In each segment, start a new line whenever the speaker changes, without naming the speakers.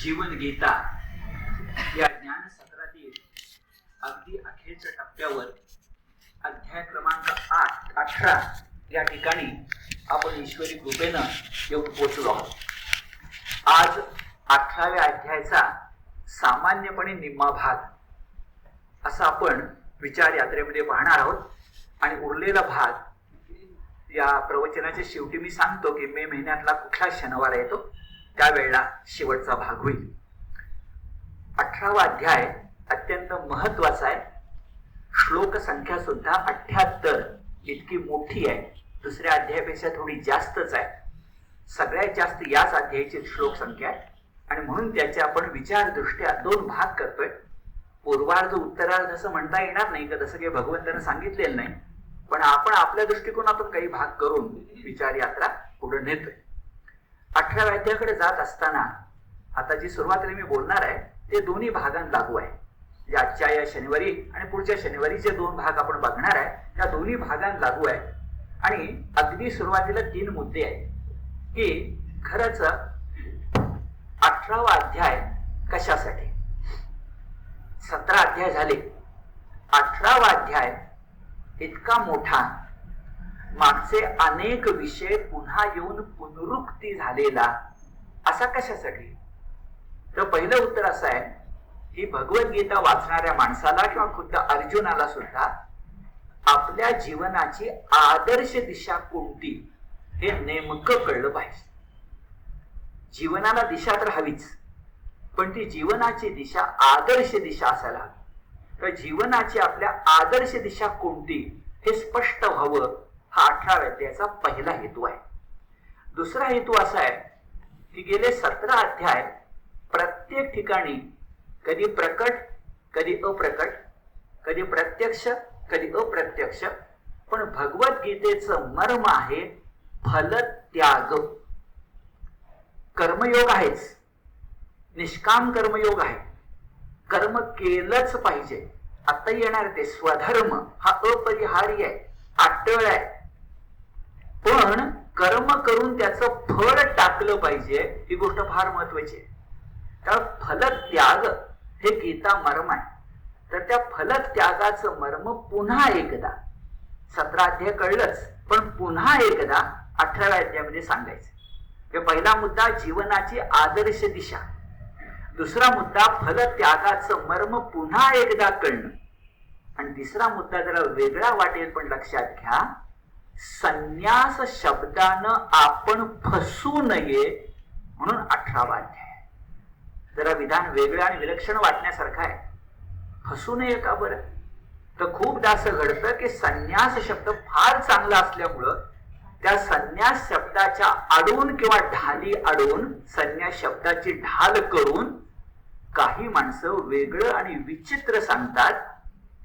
जीवन गीता या ज्ञान सत्रातील अगदी अखेरच्या टप्प्यावर अध्याय क्रमांक 18 या ठिकाणी आपण ईश्वरी कृपेनं येऊन पोहोचलो आहोत. आज 18व्या अध्यायाचा सामान्यपणे निम्मा भाग असा आपण विचार यात्रेमध्ये पाहणार आहोत आणि उरलेला भाग या प्रवचनाच्या शेवटी मी सांगतो की मे महिन्यातला कुठला शनिवार येतो त्यावेळेला शेवटचा भाग होईल. 18वा अध्याय अत्यंत महत्वाचा आहे. श्लोक संख्या सुद्धा 78 इतकी मोठी आहे. दुसऱ्या अध्यायापेक्षा थोडी जास्तच आहे. सगळ्यात जास्त याच अध्यायाची श्लोक संख्या आहे आणि म्हणून त्याचे आपण विचारदृष्ट्या 2 भाग करतोय. पूर्वार्ध उत्तरार्ध असं म्हणता येणार नाही का, तसं काही भगवंतानं सांगितलेलं नाही, पण आपण आपल्या दृष्टिकोनातून काही भाग करून विचार यात्रा पुढे नेतोय. 18व्या अध्यायाकडे जात असताना आता जी सुरुवातीला मी बोलणार आहे ते दोन्ही भागांत लागू आहे. जे आजच्या या शनिवारी आणि पुढच्या शनिवारी जे 2 भाग आपण बघणार आहे त्या दोन्ही भागांत लागू आहे. आणि अगदी सुरुवातीला 3 मुद्दे आहेत की खरंच 18वा अध्याय कशासाठी. 17 अध्याय झाले, 18वा अध्याय इतका मोठा, मागचे अनेक विषय पुन्हा येऊन पुनरुक्ती झालेला असा कशासाठी. तर पहिलं उत्तर असं आहे की भगवद्गीता वाचणाऱ्या माणसाला किंवा खुद्द अर्जुनाला सुद्धा आपल्या जीवनाची आदर्श दिशा कोणती हे नेमकं कळलं पाहिजे. जीवनाला दिशा तर हवीच, पण ती जीवनाची दिशा आदर्श दिशा असायला हवी. तर जीवनाची आपल्या आदर्श दिशा कोणती हे स्पष्ट व्हावं हा 18व्या अध्यायाचा पहिला हेतू आहे. दुसरा हेतू असा आहे की गेले 17 अध्याय प्रत्येक ठिकाणी कधी प्रकट कधी अप्रकट, कधी प्रत्यक्ष कधी अप्रत्यक्ष, पण भगवद्गीतेचं मर्म आहे फलत्याग. कर्मयोग आहेच, निष्काम कर्मयोग आहे, कर्म केलंच पाहिजे. आता येणार ते स्वधर्म हा अपरिहार्य आहे, अटळ आहे, पण कर्म करून त्याचं फळ टाकलं पाहिजे ही गोष्ट फार महत्वाची आहे. तर फलत्याग हे गीता मर्म आहे. तर त्या फलत्यागाचं मर्म पुन्हा एकदा 17 अध्याय कळलंच, पण पुन्हा एकदा 18व्या अध्यायामध्ये सांगायचं. पहिला मुद्दा जीवनाची आदर्श दिशा, दुसरा मुद्दा फलत्यागाचं मर्म पुन्हा एकदा कळणं, आणि तिसरा मुद्दा जरा वेगळा वाटेल पण लक्षात घ्या, संन्यास शब्दानं आपण फसू नये म्हणून 18वा अध्याय. जरा विधान वेगळं आणि विलक्षण वाटण्यासारखं आहे. फसू नये का बरं? तर खूपदा असं घडतं की संन्यास शब्द फार चांगला असल्यामुळं त्या संन्यास शब्दाच्या आडून किंवा ढाली आडून संन्यास शब्दाची ढाल करून काही माणसं वेगळं आणि विचित्र सांगतात.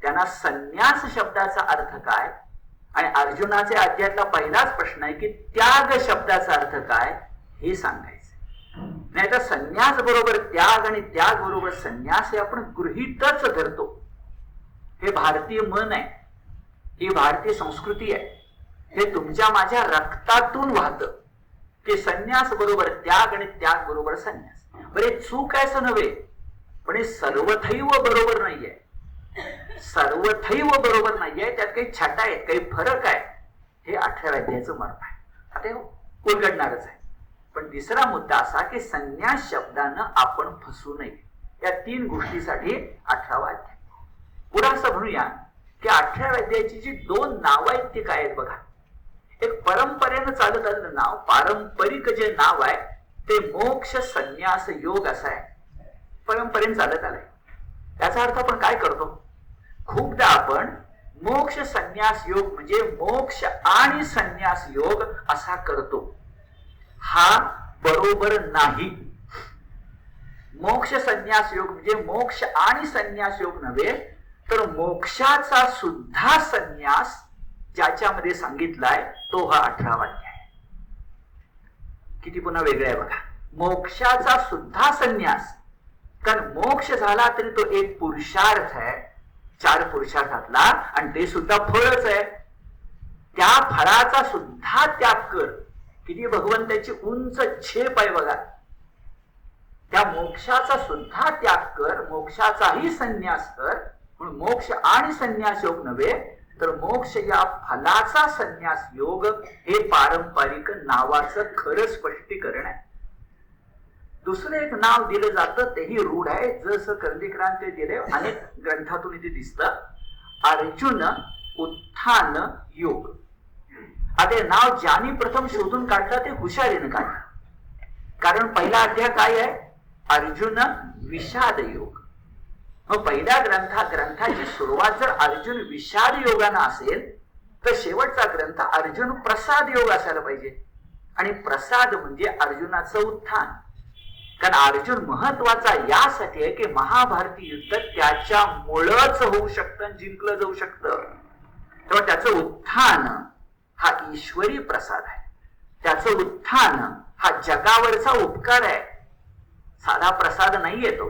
त्यांना संन्यास शब्दाचा अर्थ काय, आणि अर्जुनाच्या अध्यायातला पहिलाच प्रश्न आहे की त्याग शब्दाचा अर्थ काय हे सांगायचं. नाही तर संन्यास बरोबर त्याग आणि त्याग बरोबर संन्यास हे आपण गृहीतच धरतो. हे भारतीय मन आहे, ही भारतीय संस्कृती आहे. हे तुमच्या माझ्या रक्तातून वाहतं की संन्यास बरोबर त्याग आणि त्याग बरोबर संन्यास. बरे चूक आहे असं नव्हे, पण हे सर्वथैव बरोबर नाहीये. सर्वथैव बरोबर नाहीये, त्यात काही छटा आहेत, काही फरक आहे. हे 18व्या अध्यायाचं मर्म आहे. आता हे उलगडणारच आहे. पण तिसरा मुद्दा असा की संन्यास शब्दानं आपण फसू नये. या 3 गोष्टीसाठी 18वा अध्याय. पुढे असं म्हणूया की 18व्या अध्यायाची जी 2 नावं आहेत ती काय आहेत बघा. एक परंपरेनं चालत आलेलं नाव, पारंपरिक जे नाव आहे ते मोक्ष संन्यास योग असं आहे. परंपरेने चालत आलंय. त्याचा अर्थ आपण काय करतो, खूपदा आपण मोक्ष संन्यास योग म्हणजे मोक्ष आणि संन्यास योग असा करतो. हा बरोबर नाही. मोक्ष संन्यास योग म्हणजे मोक्ष आणि संन्यास योग नव्हे, तर मोक्षाचा सुद्धा संन्यास ज्याच्यामध्ये सांगितलाय तो हा 18वा अध्याय. किती पुन्हा वेगळं आहे बघा. मोक्षाचा सुद्धा संन्यास, कारण मोक्ष झाला तरी तो एक पुरुषार्थ आहे 4 पुरुषार्थातला, आणि ते सुद्धा फळच आहे. त्या फळाचा सुद्धा त्याग कर. किती भगवंताची उंच छेप आहे बघा. त्या मोक्षाचा सुद्धा त्याग कर, मोक्षाचाही संन्यास कर. म्हणून मोक्ष आणि संन्यास योग नव्हे तर मोक्ष या फलाचा संन्यास योग हे पारंपरिक नावाचं खरं स्पष्टीकरण आहे. दुसरं एक नाव दिलं जातं तेही रूढ आहे, जसं कर्णिकरांचे दिले अनेक ग्रंथातून इथे दिसतं, अर्जुन उत्थान योग. आता नाव ज्यांनी प्रथम शोधून काढलं ते हुशारीनं काढलं. कारण पहिला अध्याय काय आहे? अर्जुन विषाद योग. मग पहिल्या ग्रंथाची सुरुवात जर अर्जुन विषाद योगानं असेल तर शेवटचा ग्रंथ अर्जुन प्रसाद योग असायला पाहिजे. आणि प्रसाद म्हणजे अर्जुनाचं उत्थान. कारण अर्जुन महत्वाचा यासाठी आहे की महाभारती युद्ध त्याच्यामुळंच होऊ शकतं, जिंकलं जाऊ शकतं. तेव्हा त्याचं उत्थान हा ईश्वरी प्रसाद आहे. त्याचं उत्थान हा जगावरचा उपकार आहे, साधा प्रसाद नाही येतो.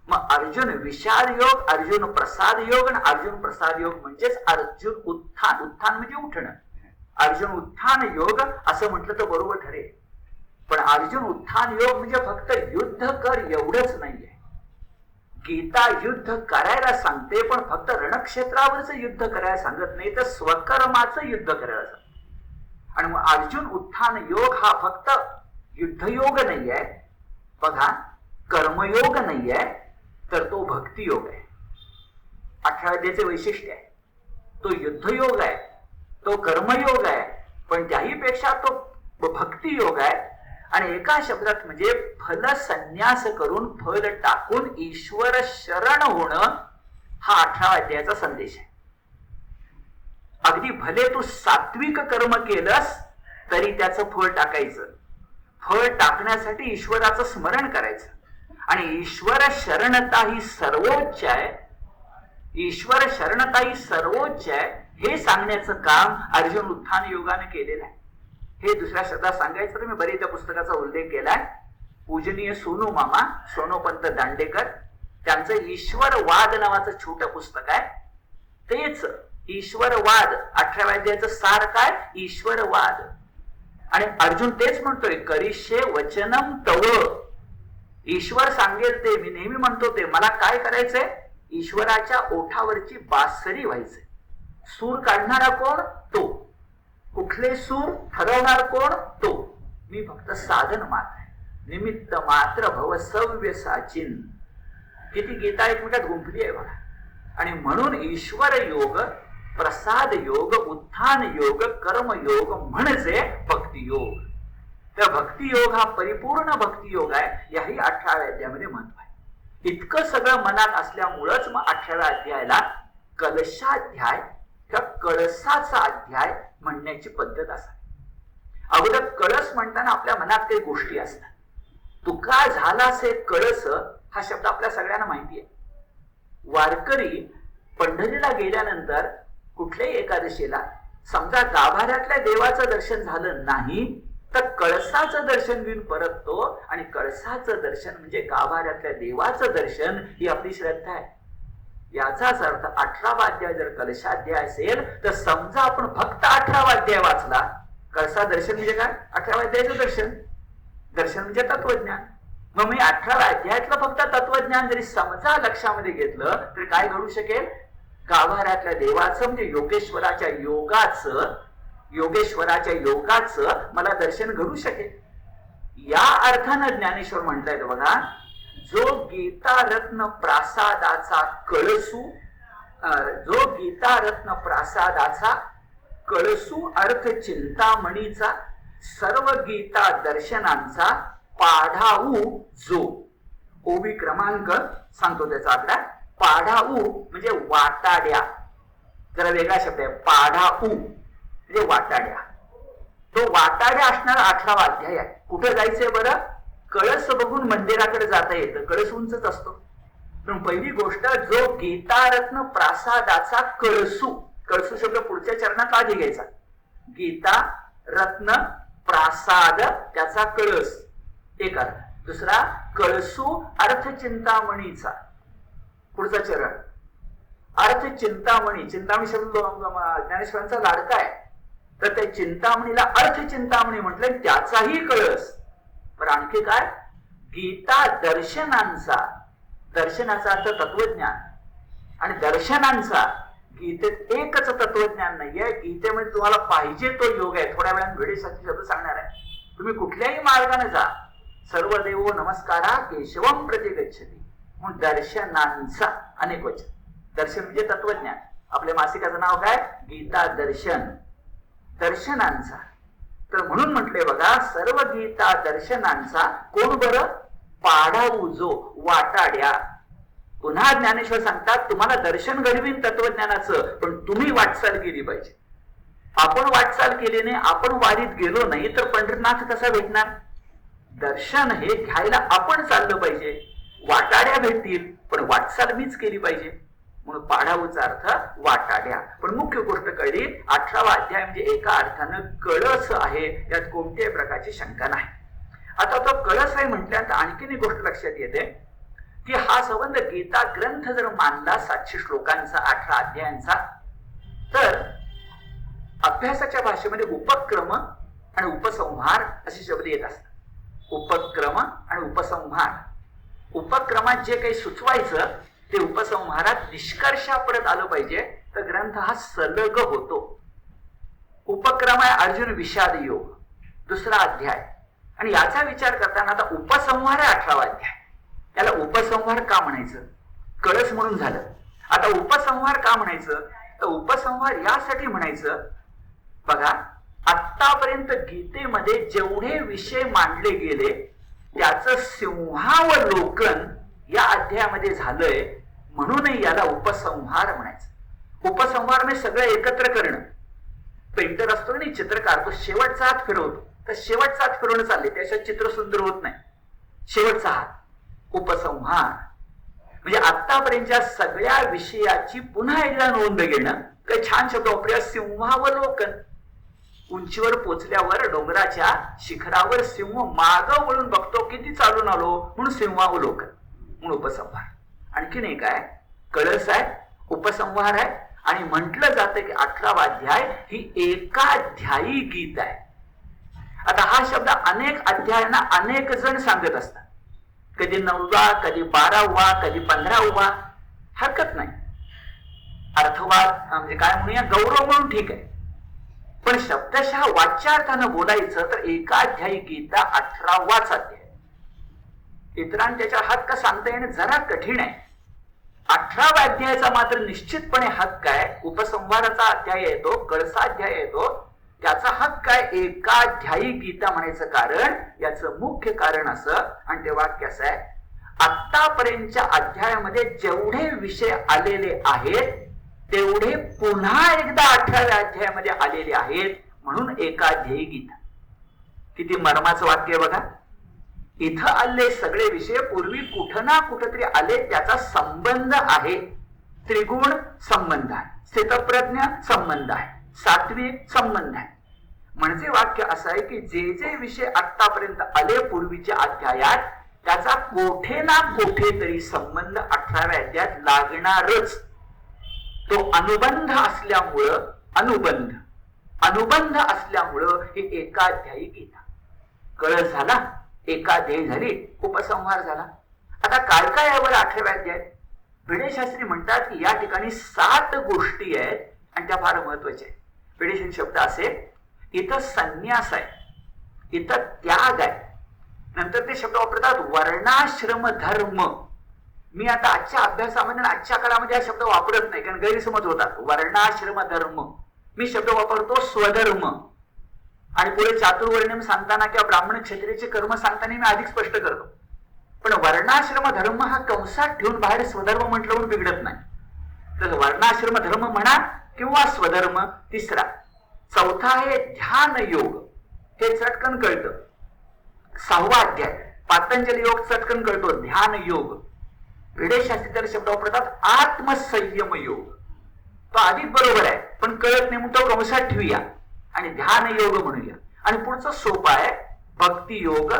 मग अर्जुन विषाद योग, अर्जुन प्रसाद योग आणि अर्जुन प्रसाद योग म्हणजेच अर्जुन उत्थान. उत्थान म्हणजे उठणं. अर्जुन उत्थान योग असं म्हटलं तर बरोबर ठरेल. पण अर्जुन उत्थान योग म्हणजे फक्त युद्ध कर एवढंच नाहीये. गीता युद्ध करायला सांगते, पण फक्त रणक्षेत्रावरचं युद्ध करायला सांगत नाही, तर स्वकर्माचं युद्ध करायला सांगते. आणि मग अर्जुन उत्थान योग हा फक्त युद्धयोग नाही आहे, बघा, कर्मयोग नाही आहे, तर तो भक्तियोग आहे. 18 अध्यायाचे वैशिष्ट्य आहे. तो युद्धयोग आहे, तो कर्मयोग आहे, पण त्याही पेक्षा तो भक्तियोग आहे. आणि एका शब्दात म्हणजे फल संन्यास करून, फल टाकून ईश्वर शरण होणं हा 18 अध्यायाचा संदेश आहे. अगदी भले तू सात्विक कर्म केलंस तरी त्याचं फळ टाकायचं. फळ टाकण्यासाठी ईश्वराचं स्मरण करायचं. आणि ईश्वर शरणता ही सर्वोच्च आहे, ईश्वर शरणता ही सर्वोच्च आहे हे सांगण्याचं काम अर्जुन उत्थान योगाने केलेलं आहे. हे दुसऱ्या शब्दात सांगायचं तर मी बरेच त्या पुस्तकाचा उल्लेख केलाय. पूजनीय सोनू मामा, सोनोपंत दांडेकर, त्यांचं ईश्वरवाद नावाचं छोटं पुस्तक आहे. तेच ईश्वरवाद 18व्या अध्यायाचं सार काय? ईश्वरवाद. आणि अर्जुन तेच म्हणतोय, करिष्ये वचनम तव. ईश्वर सांगेल ते मी नेहमी म्हणतो ते. मला काय करायचंय? ईश्वराच्या ओठावरची बासरी व्हायचंय. सूर काढणारा कोण? तो. कुठले सूर ठरवणार कोण? तो. मी फक्त साधन मात्र, निमित्त मात्र भव सव्य साचिन. किती गीता एकमेकात गुंफली आहे बघा. आणि म्हणून ईश्वर योग, प्रसाद योग, उत्थान योग, कर्मयोग म्हणजे भक्तियोग. तर भक्तियोग हा परिपूर्ण भक्तियोग आहे. याही 18व्या अध्यायामध्ये महत्व आहे. इतकं सगळं मनात असल्यामुळंच मग 18व्या अध्यायाला कलशाध्याय किंवा कळसाचा अध्याय म्हणण्याची पद्धत असावी. अगोदर कळस म्हणताना आपल्या मनात काही गोष्टी असतात. तुका झालास हे कळस हा शब्द आपल्या सगळ्यांना माहिती आहे. वारकरी पंढरीला गेल्यानंतर कुठल्याही एकादशीला समजा गाभाऱ्यातल्या देवाचं दर्शन झालं नाही तर कळसाचं दर्शन घेऊन परततो. आणि कळसाचं दर्शन म्हणजे गाभाऱ्यातल्या देवाचं दर्शन ही आपली श्रद्धा आहे. याचाच अर्थ 18वा अध्याय जर कलशाध्याय असेल तर समजा आपण फक्त 18वा अध्याय वाचला. कळसा दर्शन म्हणजे काय? 18व्या अध्यायाचं दर्शन. दर्शन म्हणजे तत्वज्ञान. मग मी 18व्या अध्यायातलं फक्त तत्वज्ञान जरी समजा लक्षामध्ये घेतलं तर काय घडू शकेल? गाभाऱ्यातल्या देवाचं म्हणजे योगेश्वराच्या योगाचं मला दर्शन घडू शकेल. या अर्थानं ज्ञानेश्वर म्हणतायत बघा, जो गीता रत्न प्रासादाचा कळसू, जो गीता रत्न प्रासादाचा कळसू अर्थ चिंतामणीचा, सर्व गीता दर्शनांचा पाढाऊ जो. ओबी क्रमांक सांगतो त्याचा आकडा. पाढाऊ म्हणजे वाटाड्या. जरा वेगळा शब्द आहे. पाढाऊ म्हणजे वाटाड्या. तो वाटाड्या असणारा 18वा अध्याय आहे. कुठं जायचंय बरं? कळस बघून मंदिराकडे जाता येतं. कळस उंचच असतो. पण पहिली गोष्ट, जो गीतारत्न प्रासादाचा कळसू. कळसू शब्द पुढच्या चरणात आधी घ्यायचा. गीता रत्न प्रासाद त्याचा कळस एक अर्थ. दुसरा कळसू अर्थ चिंतामणीचा. पुढचा चरण अर्थ चिंतामणी. चिंतामणी शब्द ज्ञानेश्वरांचा लाडका आहे. तर त्या चिंतामणीला अर्थ चिंतामणी म्हटलं. त्याचाही कळस. पण आणखी काय? गीता दर्शनांचा, दर्शनाचा अर्थ तत्वज्ञान, आणि दर्शनांचा गीतेत एकच तत्वज्ञान नाहीये. गीतेमध्ये तुम्हाला पाहिजे तो योग आहे. थोड्या वेळात वेळेसाठी शब्द सांगणार आहे. तुम्ही कुठल्याही मार्गाने जा, सर्व देवो नमस्कारा केशवम प्रति गच्छति. म्हणून दर्शनांचा अनेक वचन. दर्शन म्हणजे तत्वज्ञान. आपल्या मासिकाचं नाव काय? गीता दर्शन. दर्शनांचा. तर म्हणून म्हटले बघा, सर्व गीता दर्शनांचा कोण बरं? पाडाऊ जो वाटाड्या. पुन्हा ज्ञानेश्वर सांगतात, तुम्हाला दर्शन घडवीन तत्वज्ञानाचं, पण तुम्ही वाटचाल केली पाहिजे. आपण वाटचाल केली नाही, आपण वारीत गेलो नाही तर पंढरनाथ कसा भेटणार? दर्शन हे घ्यायला आपण चाललं पाहिजे. वाटाड्या भेटतील, पण वाटचाल मीच केली पाहिजे. म्हणून पाढाऊचा अर्थ वाटाड्या. पण मुख्य गोष्ट कळली, 18वा अध्याय म्हणजे एका अर्थानं कळस आहे, यात कोणत्याही प्रकारची शंका नाही. आता तो कळस आहे म्हटल्यानंतर आणखीन एक गोष्ट लक्षात येते की हा संबंध गीता ग्रंथ जर मानला 700 श्लोकांचा, 18 अध्यायांचा, तर अभ्यासाच्या भाषेमध्ये उपक्रम आणि उपसंहार असे शब्द येत असतात. उपक्रम आणि उपसंहार. उपक्रमात जे काही सुचवायचं ते उपसंहारात निष्कर्षापर्यंत आलं पाहिजे, तर ग्रंथ हा सलग होतो. उपक्रम आहे अर्जुन विषाद योग, 2रा अध्याय. आणि याचा विचार करताना आता उपसंहार आहे 18वा अध्याय. याला उपसंहार का म्हणायचं? कळस म्हणून झालं. आता उपसंहार का म्हणायचं? तर उपसंहार यासाठी म्हणायचं, बघा आतापर्यंत गीतेमध्ये जेवढे विषय मांडले गेले त्याचं सिंहावलोकन या अध्यायामध्ये झालंय, म्हणूनही याला उपसंहार म्हणायचं. उपसंहार म्हणजे सगळं एकत्र करणं. पेंटर असतो की नाही, चित्रकार, तो शेवटचा हात फिरवतो, तर शेवटचा हात फिरवणं चालले, त्याच्यात चित्र सुंदर होत नाही. शेवटचा हात उपसंहार म्हणजे आतापर्यंतच्या सगळ्या विषयाची पुन्हा एकदा नोंद घेणं. काही छान शब्द वापरूया, सिंहावलोकन. उंचीवर पोचल्यावर डोंगराच्या शिखरावर सिंह माग वळून बघतो, किती चालून आलो, म्हणून सिंहावलोकन, म्हणून उपसंहार. आणखीन एक आहे, कळस आहे, उपसंहार आहे. आणि म्हटलं जातं की 18वा अध्याय ही एकाध्यायी गीत आहे. आता हा शब्द अनेक अध्यायांना अनेक जण सांगत असतात. कधी 9वा, कधी 12वा, कधी 15वा, हरकत नाही. अर्थवाद म्हणजे काय म्हणूया, गौरव म्हणून ठीक आहे. पण शब्दशः वाच्यार्थानं बोलायचं तर एकाध्यायी गीता 18वाच अध्याय. इतरांना त्याच्या हक्क सांगता येणं जरा कठीण आहे. 18व्या अध्यायाचा मात्र निश्चितपणे हक्क आहे. उपसंहाराचा अध्याय येतो, कळसाध्याय येतो, त्याचा हक्क आहे एकाध्यायी गीता म्हणायचं. कारण याचं मुख्य कारण असं, आणि ते वाक्य असं आहे, आतापर्यंतच्या अध्यायामध्ये जेवढे विषय आलेले आहेत तेवढे पुन्हा एकदा 18व्या अध्यायामध्ये आलेले आहेत, म्हणून एकाध्यायी गीता. किती मर्माचं वाक्य बघा. इथं आले सगळे विषय पूर्वी कुठं ना कुठंतरी आले, त्याचा संबंध आहे. त्रिगुण संबंध आहे, स्थितप्रज्ञ संबंध आहे, सात्विक संबंध आहे. म्हणजे वाक्य असं आहे की जे जे विषय आतापर्यंत आले पूर्वीच्या अध्यायात, त्याचा कोठे ना कोठेतरी संबंध 18व्या अध्यायात लागणारच. तो अनुबंध असल्यामुळं, अनुबंध असल्यामुळं ही एकाध्यायी गीता. कळस झाला, एकाध्यायी झाली, उपसंहार झाला. आता काय काय यावर 18व्या अध्यायात? भिडे शास्त्री म्हणतात की या ठिकाणी 7 गोष्टी आहेत आणि त्या फार महत्वाच्या आहेत. भिडे शब्द असे, इथं संन्यास आहे, इथं त्याग आहे. नंतर ते शब्द वापरतात वर्णाश्रम धर्म. मी आता आजच्या अभ्यासामध्ये आजच्या काळामध्ये हा शब्द वापरत नाही, कारण गैरसमज होतात. वर्णाश्रम धर्म मी शब्द वापरतो स्वधर्म. आणि पुढे चातुर्वर्ण्यम सांगताना किंवा ब्राह्मण क्षत्रियचे कर्म सांगताना मी अधिक स्पष्ट करतो. पण वर्णाश्रम धर्म हा कंसात ठेवून बाहेर स्वधर्म म्हटलं म्हणून बिघडत नाही. तर वर्णाश्रम धर्म म्हणा किंवा स्वधर्म. तिसरा, चौथा आहे ध्यान योग. हे चटकन कळतं. 6वा अध्याय पातंजली योग चटकन कळतो. ध्यान योग. भिडे शास्त्री शब्द वापरतात आत्मसंयम योग. तो अधिक बरोबर आहे, पण कळत नाही म्हणून तो कंसात ठेवूया आणि ध्यान योग म्हणूया. आणि पुढचं सोपं आहे भक्ती योग,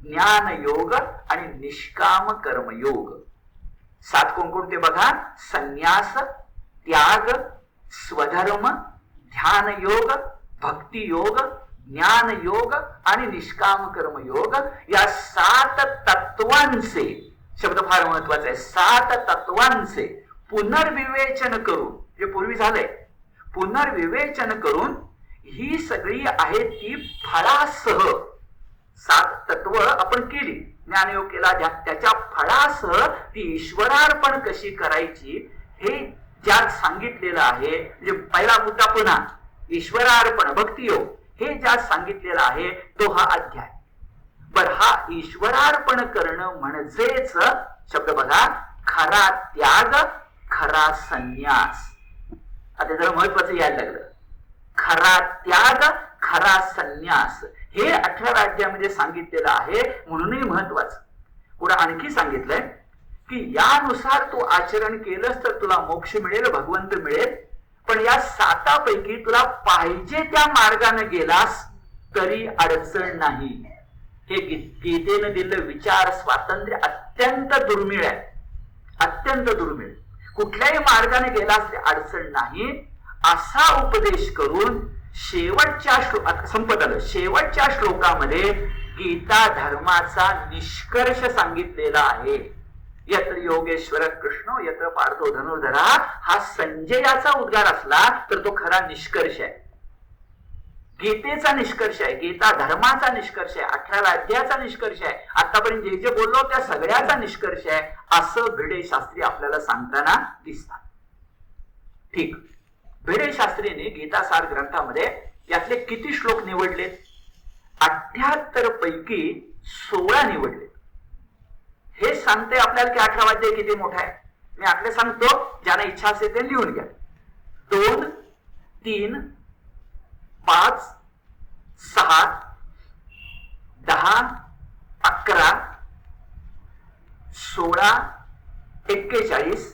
ज्ञान योग आणि निष्काम कर्मयोग. 7 कोणकोणते बघा, संन्यास, त्याग, स्वधर्म, ध्यान योग, भक्ती योग, ज्ञान योग आणि निष्काम कर्मयोग या 7 तत्वांचे, शब्द फार महत्वाचा आहे, 7 तत्वांचे पुनर्विवेचन करून, जे पूर्वी झालंय, पुनर्विवेचन करून ही सगळी आहेत ती फळासह, 7 तत्व आपण केली, ज्ञानयोग केला, त्याच्या फळासह ती ईश्वरार्पण कशी करायची हे ज्यात सांगितलेलं आहे. म्हणजे पहिला मुद्दा पुन्हा ईश्वरार्पण भक्तियोग, हे ज्यात सांगितलेलं आहे तो हा अध्याय. बर, हा ईश्वरार्पण करणं म्हणजेच शब्द बघा, खरा त्याग, खरा संन्यास. आता जरा महत्वाचं यायला लागलं, खरा त्याग, खरा संन्यास, हे 18 अध्यायामध्ये सांगितलेलं आहे. म्हणूनही महत्वाचं पुढे आणखी सांगितलंय की यानुसार तू आचरण केलंस तर तुला मोक्ष मिळेल, भगवंत मिळेल. पण या 7 पैकी तुला पाहिजे त्या मार्गाने गेलास तरी अडचण नाही. हे गीतेनं दिलेलं विचार स्वातंत्र्य अत्यंत दुर्मिळ आहे, अत्यंत दुर्मिळ. कुठल्याही मार्गाने गेलास ते अडचण नाही असा उपदेश करून शेवटच्या संपत आलं, शेवटच्या श्लोकामध्ये गीता धर्माचा निष्कर्ष सांगितलेला आहे. यत्र योगेश्वर कृष्ण यत्र पार्थो धनुर्धरा, हा संजयाचा उद्गार असला तर तो खरा निष्कर्ष आहे, गीतेचा निष्कर्ष आहे, गीता धर्माचा निष्कर्ष आहे, 18 अध्यायाचा निष्कर्ष आहे, आतापर्यंत जे जे बोललो त्या सगळ्याचा निष्कर्ष आहे, असं भिडे शास्त्री आपल्याला सांगताना दिसतात. ठीक, भिडे शास्त्रीने गीतासार ग्रंथामध्ये यातले किती श्लोक निवडले? 78 पैकी 16 निवडले. हे सांगते आपल्याला की 18 अध्याय किती मोठा आहे. मी आकडे सांगतो, ज्यांना इच्छा असेल ते लिहून घ्या. 2, 3, 5, 6, 10, 11, 16, 41,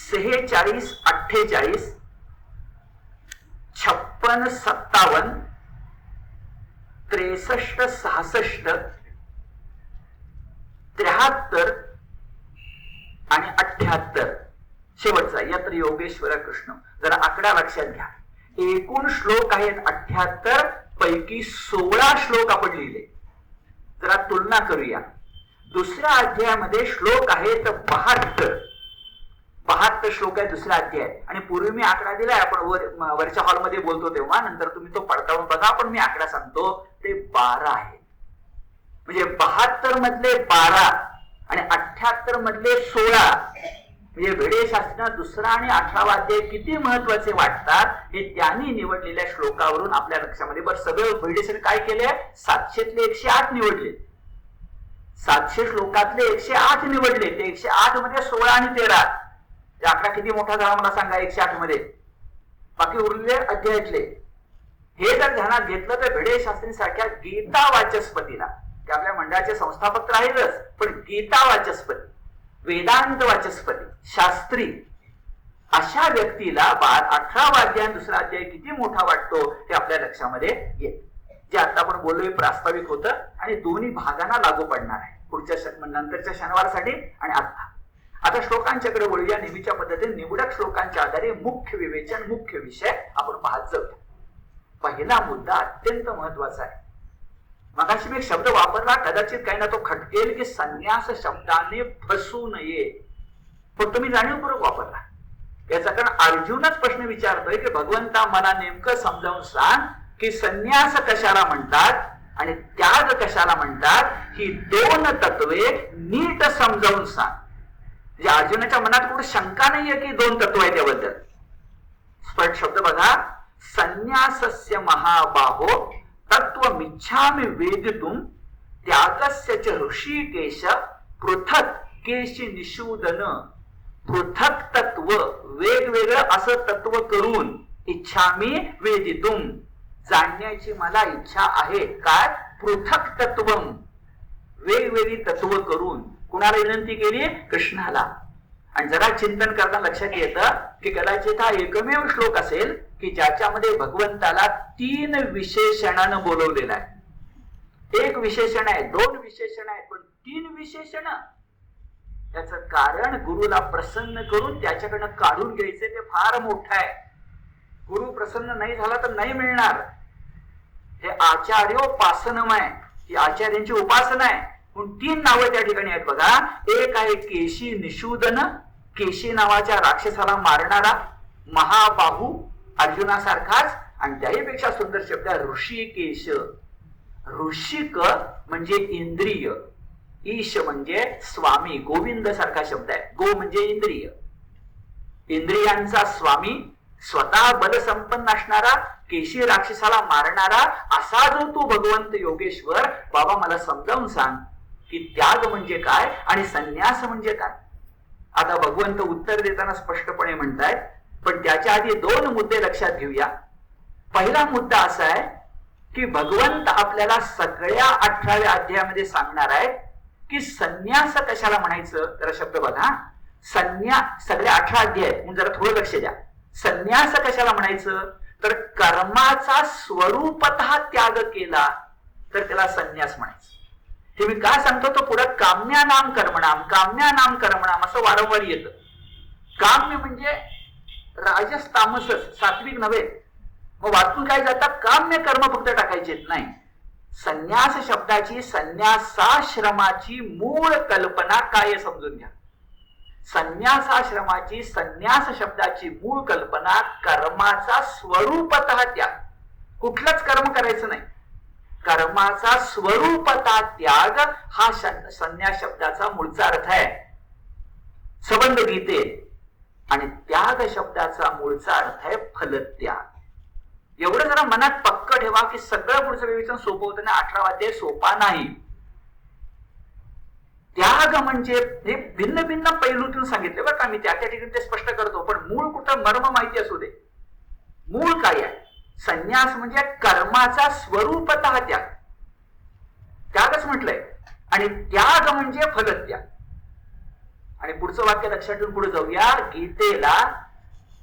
46, 48, 56, 57, 63, 66, 73 आणि 78. शेवटचा यत्र योगेश्वर कृष्ण. जरा आकडा लक्षात घ्या. एकूण श्लोक आहेत 78 पैकी 16 श्लोक आपण लिहिले. जरा तुलना करूया. दुसऱ्या अध्यायामध्ये श्लोक आहेत 72 श्लोक आहे दुसरा अध्याय. आणि पूर्वी मी आकडा दिलाय, आपण वरच्या हॉलमध्ये बोलतो तेव्हा, नंतर तुम्ही तो पडताळून बघा. पण मी आकडा सांगतो, ते 12 आहे. म्हणजे 72 मधले 12 आणि 78 मधले 16. म्हणजे भिडे शास्त्रींना दुसरा आणि 18वा अध्याय किती महत्वाचे वाटतात हे त्यांनी निवडलेल्या श्लोकावरून आपल्या लक्षामध्ये. बरं, सगळं भिडेसने काय केले? 700तले 108 निवडले. 700 श्लोकातले 108 निवडले. ते 108 मध्ये 16 आणि 13. ते आकडा किती मोठा झाला मला सांगा 108 मध्ये. बाकी उरलेले अध्यायातले हे जर ध्यानात घेतलं तर भिडे शास्त्रींसारख्या गीता वाचस्पतीला, ते आपल्या मंडळाचे संस्थापक तर आहेतच, पण गीता वाचस्पती, वेदांत वाचस्पती, शास्त्री, अशा व्यक्तीला 18वा अध्याय दुसरा अध्याय किती मोठा वाटतो हे आपल्या लक्षामध्ये येत. जे आता आपण बोललोय प्रास्ताविक होतं आणि दोन्ही भागांना लागू पडणार आहे पुढच्या नंतरच्या शनिवारसाठी आणि आता श्लोकांच्याकडे वळूया. नेहमीच्या पद्धतीने निवडक श्लोकांच्या आधारे मुख्य विवेचन, मुख्य विषय आपण पाहत जाऊया. पहिला मुद्दा अत्यंत महत्वाचा आहे. मगाशी मी एक शब्द वापरला, कदाचित काही ना तो खटकेल की संन्यास शब्दाने फसू नये, पण तुम्ही जाणीवपूर्वक वापरला. याचा कारण अर्जुनच प्रश्न विचारतोय की भगवंता मला नेमकं समजावून सांग की संन्यास कशाला म्हणतात आणि त्याग कशाला म्हणतात. ही 2 तत्वे नीट समजावून सांग. म्हणजे अर्जुनाच्या मनात कुठे शंका नाहीये की 2 तत्व आहे त्याबद्दल. स्पष्ट शब्द बघा, संन्यासस्य महाबाहो तत्वमिच्छामि वेदितुम त्यागस्य च ऋषिकेश पृथक केशी निषूदन. पृथक तत्व, वेगवेगळं असं तत्व करून इच्छामि वेदितुम, जाणण्याची मला इच्छा आहे. काय? पृथक तत्वम, वेगवेगळी तत्व करून. कुणाला विनंती केली? कृष्णाला. आणि जरा चिंतन करताना लक्षात येतं की कदाचित हा एकमेव श्लोक असेल की ज्याच्यामध्ये भगवंताला 3 विशेषणानं बोलवलेलं आहे. 1 विशेषण आहे, 2 विशेषण आहेत, पण 3 विशेषण. त्याचं कारण गुरुला प्रसन्न करून त्याच्याकडनं काढून घ्यायचे ते फार मोठं आहे. गुरु प्रसन्न नाही झाला तर नाही मिळणार. हे आचार्योपासनमय, ही आचार्यांची उपासना आहे. म्हणून 3 नावं त्या ठिकाणी आहेत बघा. एक आहे केशी निषूदन, केशी नावाच्या राक्षसाला मारणारा महाबाहू अर्जुनासारखाच. आणि त्याहीपेक्षा सुंदर शब्द आहे ऋषिकेश. ऋषिक म्हणजे इंद्रिय, ईश म्हणजे स्वामी, गोविंद सारखा शब्द आहे. गो म्हणजे इंद्रिय, इंद्रियांचा स्वामी, स्वतः बलसंपन्न असणारा, केशी राक्षसाला मारणारा असा जो तू भगवंत योगेश्वर, बाबा मला समजावून सांग की त्याग म्हणजे काय आणि संन्यास म्हणजे काय. आता भगवंत उत्तर देताना स्पष्टपणे म्हणतायत, पण त्याच्या आधी 2 मुद्दे लक्षात घेऊया. पहिला मुद्दा असा आहे की भगवंत आपल्याला सगळ्या 18व्या अध्यायामध्ये सांगणार आहेत की संन्यास कशाला म्हणायचं. जरा शब्द बघा, सगळ्या 18 अध्याय म्हणून जरा थोडं लक्ष द्या. संन्यास कशाला म्हणायचं, तर कर्माचा स्वरूपतः त्याग केला तर त्याला संन्यास म्हणायचं. हे मी का सांगतो, तो पुढे काम्यानाम कर्मणाम, काम्यानाम कर्मणाम असं वारंवार येतं. काम्य म्हणजे राजस तामसच, सात्विक नव्हे. मग वाचून काय जातात, काम्य कर्म फक्त टाकायचे नाही. संन्यास शब्दाची, संन्यासाश्रमाची मूळ कल्पना काय समजून घ्या. संन्यासाश्रमाची, संन्यास शब्दाची मूळ कल्पना कर्माचा स्वरूपतः त्याग, कुठलंच कर्म करायचं नाही, कर्माचा स्वरूपतः त्याग हा संन्यास शब्दाचा मूळचा अर्थ आहे. संबंध गीते. आणि त्याग शब्दाचा मूळचा अर्थ आहे फलत्याग. एवढं जरा मनात पक्क ठेवा की सगळं पुढचं विवेचन सोपं होतं ना. 18वा अध्याय सोपा नाही. त्याग म्हणजे हे भिन्न भिन्न पैलूतून सांगितले बरं का, मी त्या ठिकाणी ते स्पष्ट करतो, पण मूळ कुठं मर्म माहिती असू दे. मूळ काय आहे, संन्यास म्हणजे कर्माचा स्वरूपतः त्याग, त्यागच म्हटलंय. आणि त्याग म्हणजे फलत्याग. आणि पुढचं वाक्य लक्षात ठेवून पुढे जाऊया. गीतेला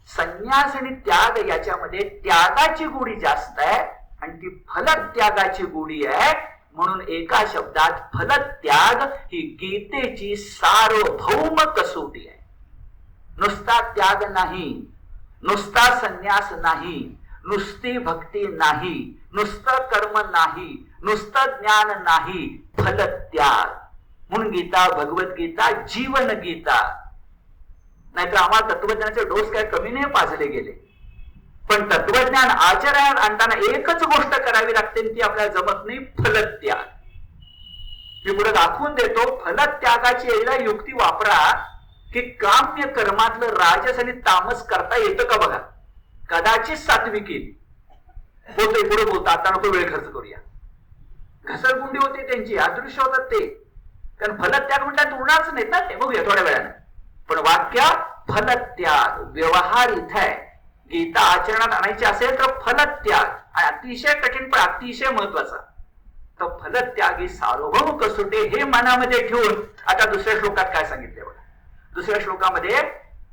संन्यास आणि त्याग याच्यामध्ये त्यागाची गोडी जास्त आहे आणि ती फलत्यागाची गोडी आहे. म्हणून एका शब्दात फलत्याग ही गीतेची सार्वभौम कसोटी आहे. नुसता त्याग नाही, नुसता संन्यास नाही, नुसती भक्ती नाही, नुसतं कर्म नाही, नुसतं ज्ञान नाही, फलत्याग. म्हणून गीता भगवद्गीता जीवन गीता. नाहीतर आम्हाला तत्वज्ञानाचे डोस काय कमी नाही पाजले गेले. पण तत्वज्ञान आचरणात आणताना एकच गोष्ट करावी लागते, ती आपल्याला जमत नाही, फलत्याग. मी पुढे दाखवून देतो. फलत्यागाची यायला युक्ती वापरा की काम्य कर्मातलं राजस आणि तामस करता येतं का बघा. कदाचित सात्विकी होते, पुढे बोलता, आता नको वेळ खर्च करूया. घसरगुंडी होते त्यांची, अदृश्य होतात ते, कारण फलत्याग म्हटल्यात उरणारच नाहीत ना ते. बघूया थोड्या वेळानं. पण वाक्य फलत्याग व्यवहार इथं आहे. गीता आचरणात आणायची असेल तर फलत्याग, आणि अतिशय कठीण पण अतिशय महत्वाचा, तर फलत्यागी सार्वभौम कसोटे हे मनामध्ये ठेवून आता दुसऱ्या श्लोकात काय सांगितले बघा. दुसऱ्या श्लोकामध्ये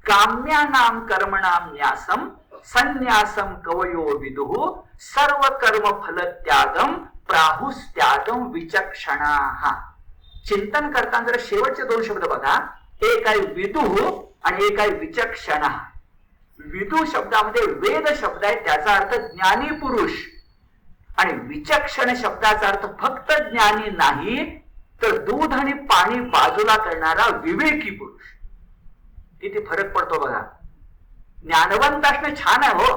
काम्यानाम कर्मणाम न्यासम संन्यासम कवयो विदुः सर्व कर्म फलत्यागम प्राहुस्त्यागम विचक्षणाः. चिंतन करताना जर शेवटचे 2 शब्द बघा. एक आहे विदुः आणि एक आहे विचक्षणः. विदु शब्दामध्ये वेद शब्द आहे, त्याचा अर्थ ज्ञानी पुरुष. आणि विचक्षण शब्दाचा अर्थ फक्त ज्ञानी नाही, तर दूध आणि पाणी बाजूला करणारा विवेकी पुरुष. किती फरक पडतो बघा. ज्ञानवंत असणं छान आहे हो,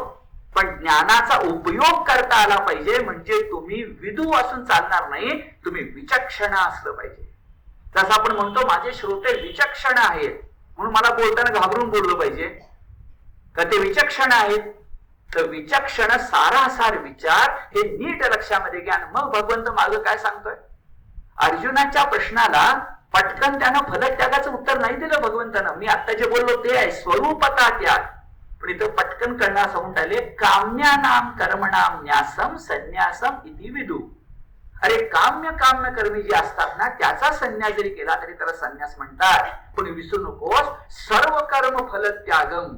पण ज्ञानाचा उपयोग करता आला पाहिजे. म्हणजे तुम्ही विदू असून चालणार नाही, तुम्ही विचक्षण असलं पाहिजे. जसं आपण म्हणतो माझे श्रोते विचक्षण आहेत म्हणून मला बोलताना घाबरून बोललं पाहिजे का ते विचक्षण आहेत. तर विचक्षण सारासार विचार हे नीट लक्षामध्ये घ्या. मग भगवंत मागं काय सांगतोय. अर्जुनाच्या प्रश्नाला पटकन त्यानं फलत्यागाचं उत्तर नाही दिलं भगवंतानं. मी आता जे बोललो ते आहे स्वरूपता त्याग. पण इथं पटकन करणार सांगून टाकले काम्यानाम कर्मणाम न्यासम संन्यासम इति विदु. अरे काम्य कर्मी जे असतात ना त्याचा संन्यास जरी केला तरी त्याला संन्यास म्हणतात. पण विसरू नकोस सर्व कर्म फलत्यागम.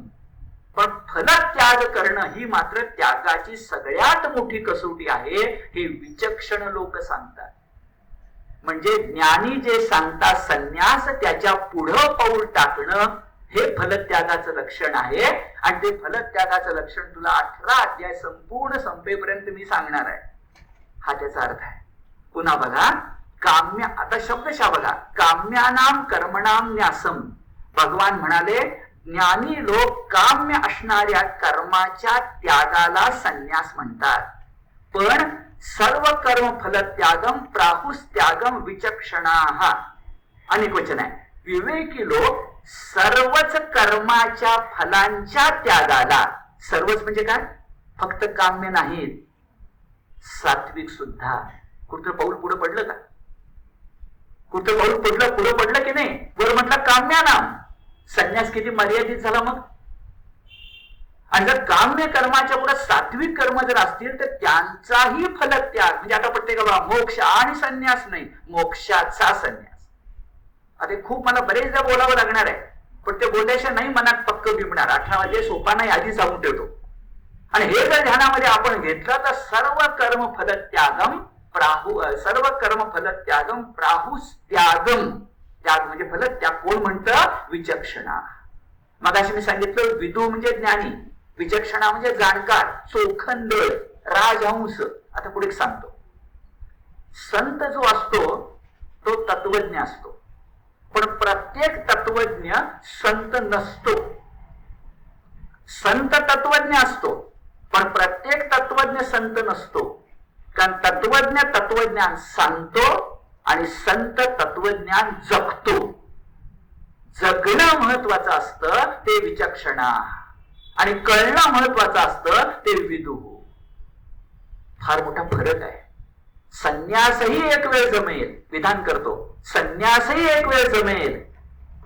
पण फलत्याग करणं ही मात्र त्यागाची सगळ्यात मोठी कसोटी आहे, हे विचक्षण लोक सांगतात. म्हणजे ज्ञानी जे सांगतात संन्यास त्याच्या पुढं पाऊल टाकणं हे फलत्यागाचं लक्षण आहे. आणि ते फलत्यागाचं लक्षण तुला 18 अध्याय संपूर्ण संपेपर्यंत मी सांगणार आहे. हा त्याचा अर्थ आहे. पुन्हा बघा, काम्य, आता शब्दशः बघा, काम्यानाम कर्मणाम न्यासम. भगवान म्हणाले ज्ञानी लोक काम्य असणाऱ्या कर्माच्या त्यागाला संन्यास म्हणतात. पण सर्व कर्म फल त्यागम प्राहुस त्यागम विचक्षणाः. अनेक वचन आहे. विवेकी लोक सर्वच कर्माच्या फलांच्या त्यागाला, सर्वच म्हणजे काय, फक्त काम्य नाहीत, सात्विक सुद्धा. कुठं पाऊल पुढे पडलं का? कुठं पाऊल पुढे पडलं की नाही? वर म्हटलं काम्यानाम. संन्यास किती मर्यादित झाला मग. आणि जर काम्य कर्माच्या पुढे सात्विक कर्म जर असतील तर त्यांचाही फलत्याग, म्हणजे आता पडते का बघा, मोक्ष आणि संन्यास नाही, मोक्षाचा संन्यास. आता खूप मला बरेचदा बोलावं लागणार आहे, पण ते बोलल्याशिवाय नाही मनात पक्क बिंबणार. 18 वाजे सोपा नाही, आधी सांगून ठेवतो. आणि हे जर ध्यानामध्ये आपण घेतलं तर सर्व कर्म फलत्यागम सर्व कर्म फलत्यागम प्राहुस त्यागम. त्याग म्हणजे फलत्याग. कोण म्हणतं? विचक्षणा. मग अशी मी सांगितलं, विदू म्हणजे ज्ञानी, विचक्षणा म्हणजे जाणकार, चोखंद, राजहंस. आता पुढे सांगतो, संत जो असतो तो तत्वज्ञ असतो, पण प्रत्येक तत्वज्ञ संत नसतो. संत तत्वज्ञ असतो पण प्रत्येक तत्वज्ञ संत नसतो. कारण तत्वज्ञ तत्वज्ञान सांगतो आणि संत तत्वज्ञान जगतो. जगणं महत्वाचं असतं ते विचक्षणा, आणि कळणं महत्वाचं असतं ते विदू. फार मोठा फरक आहे. संन्यासही एक वेळ जमेल, विधान करतो, संन्यासही एक वेळ जमेल,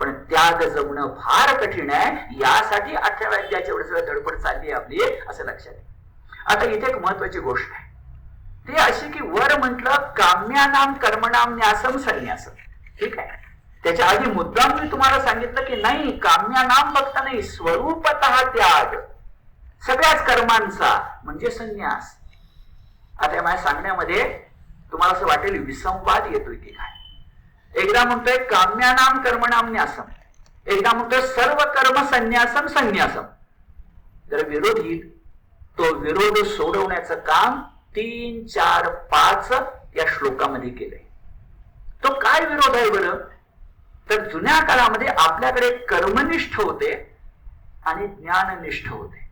पण त्याग जमणं फार कठीण आहे. यासाठी 18व्या अध्यायाच्या एवढं सगळं धडपड चालली आहे आपली, असं लक्षात आहे. आता इथे एक महत्वाची गोष्ट आहे, ती अशी की वर म्हटलं काम्यानाम कर्मणाम न्यासम संन्यासम. ठीक आहे. त्याच्या आधी मुद्दाम मी तुम्हाला सांगितलं की नाही, काम्यानाम फक्त नाही, स्वरूपतः त्याग सगळ्याच कर्मांचा म्हणजे संन्यास. आता माझ्या सांगण्यामध्ये तुम्हाला असं वाटेल विसंवाद येतोय की काय. एकदा म्हणतोय काम्यानाम कर्मणाम न्यासम, एकदा म्हणतोय सर्व कर्म संन्यासम संन्यासम. जर विरोध येईल, तो विरोध सोडवण्याचं काम 3, 4, 5 या श्लोकामध्ये केलंय. तो काय विरोध आहे बरं? तर जुन्या काळामध्ये आपल्याकडे कर्मनिष्ठ होते आणि ज्ञाननिष्ठ होते.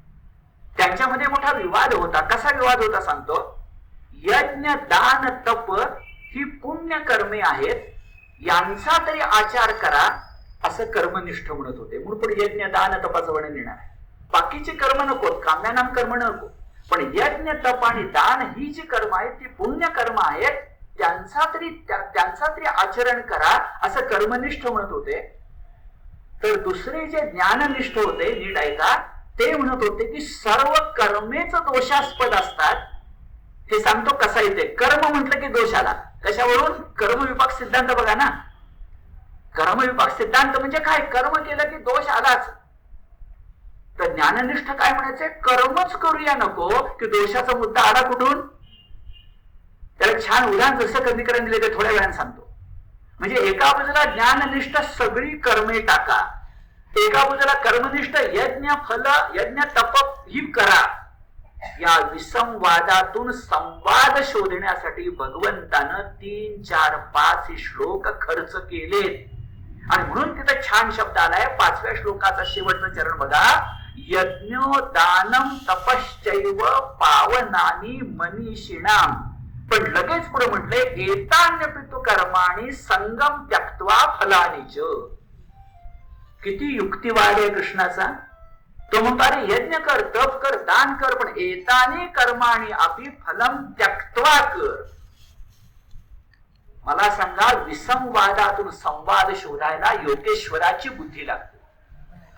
त्यांच्यामध्ये मोठा विवाद होता. कसा विवाद होता सांगतो. यज्ञ दान तप ही पुण्य कर्मे आहेत, यांचा तरी आचार करा असं कर्मनिष्ठ म्हणत होते. म्हणून पुढे यज्ञ दान तपाचं वर्णन येणार आहे. बाकीची कर्म नको, काम्यानाम कर्म नको, पण यज्ञ तप आणि दान ही जी कर्म आहेत ती पुण्य कर्म आहेत, त्यांचा तरी आचरण करा असं कर्मनिष्ठ म्हणत होते. तर दुसरे जे ज्ञाननिष्ठ होते, नीट ऐका, ते म्हणत होते की सर्व कर्मेच दोषास्पद असतात. हे सांगतो कसा येते. कर्म म्हटलं की दोष आला. कशावरून? कर्मविपाक सिद्धांत बघा ना. कर्मविपाक सिद्धांत म्हणजे काय? कर्म केलं की दोष आलाच. तर ज्ञाननिष्ठ काय म्हणायचंय? कर्मच करूया नको की दोषाचा मुद्दा आला कुठून. त्याला छान उदाहरण जसं कधीकरण दिले ते थोड्या वेळाने सांगतो. म्हणजे एका बाजूला ज्ञाननिष्ठ सगळी कर्मे टाका, एका बाजूला कर्मनिष्ठ यज्ञ फल यज्ञ तप ही करा. या विसंवादातून संवाद शोधण्यासाठी भगवंतानं 3, 4, 5 हे श्लोक खर्च केलेत. आणि म्हणून तिथे छान शब्द आलाय 5व्या श्लोकाचा शेवटचा चरण बघा. यज्ञो दानम तपश्चैव पावनानी मनीषिणाम. पण लगेच पुढे म्हटले एतान्यपितु कर्माणि संगम त्यक्त्वा फलानिच. किती युक्तिवाद आहे कृष्णाचा. तो म्हणतो अरे यज्ञ कर, तप कर, दान कर, पण एतानी कर्माणि अपि फलम त्यक्त्वा कर. मला सांगा, विसंवादातून संवाद शोधायला योगेश्वराची बुद्धी लागते.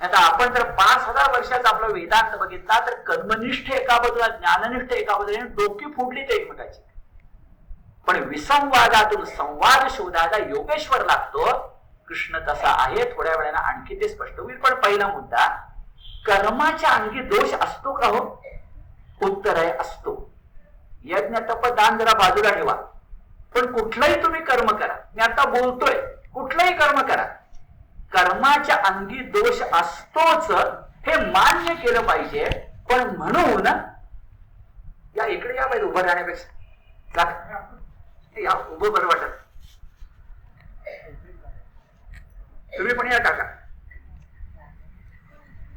आता आपण जर 5000 वर्षाचा आपला वेदांत बघितला तर कर्मनिष्ठ एका बाजूला, ज्ञाननिष्ठ एका बाजूला, डोकी फोडली ते एकमेकाची. पण विसंवादातून संवाद शोधायला योगेश्वर लागतो. कृष्ण तसा आहे. थोड्या वेळानं आणखी ते स्पष्ट होईल. पण पहिला मुद्दा, कर्माच्या अंगी दोष असतो का हो? उत्तर आहे असतो. यज्ञ तप दान जरा बाजूला ठेवा, पण कुठलंही तुम्ही कर्म करा. मी आता बोलतोय, कुठलंही कर्म करा, कर्माच्या अंगी दोष असतोच हे मान्य केलं पाहिजे. पण म्हणून या इकडे या पाहिजे उभं राहण्यापेक्षा या उभं बरं वाटत. तुम्ही पण या काका.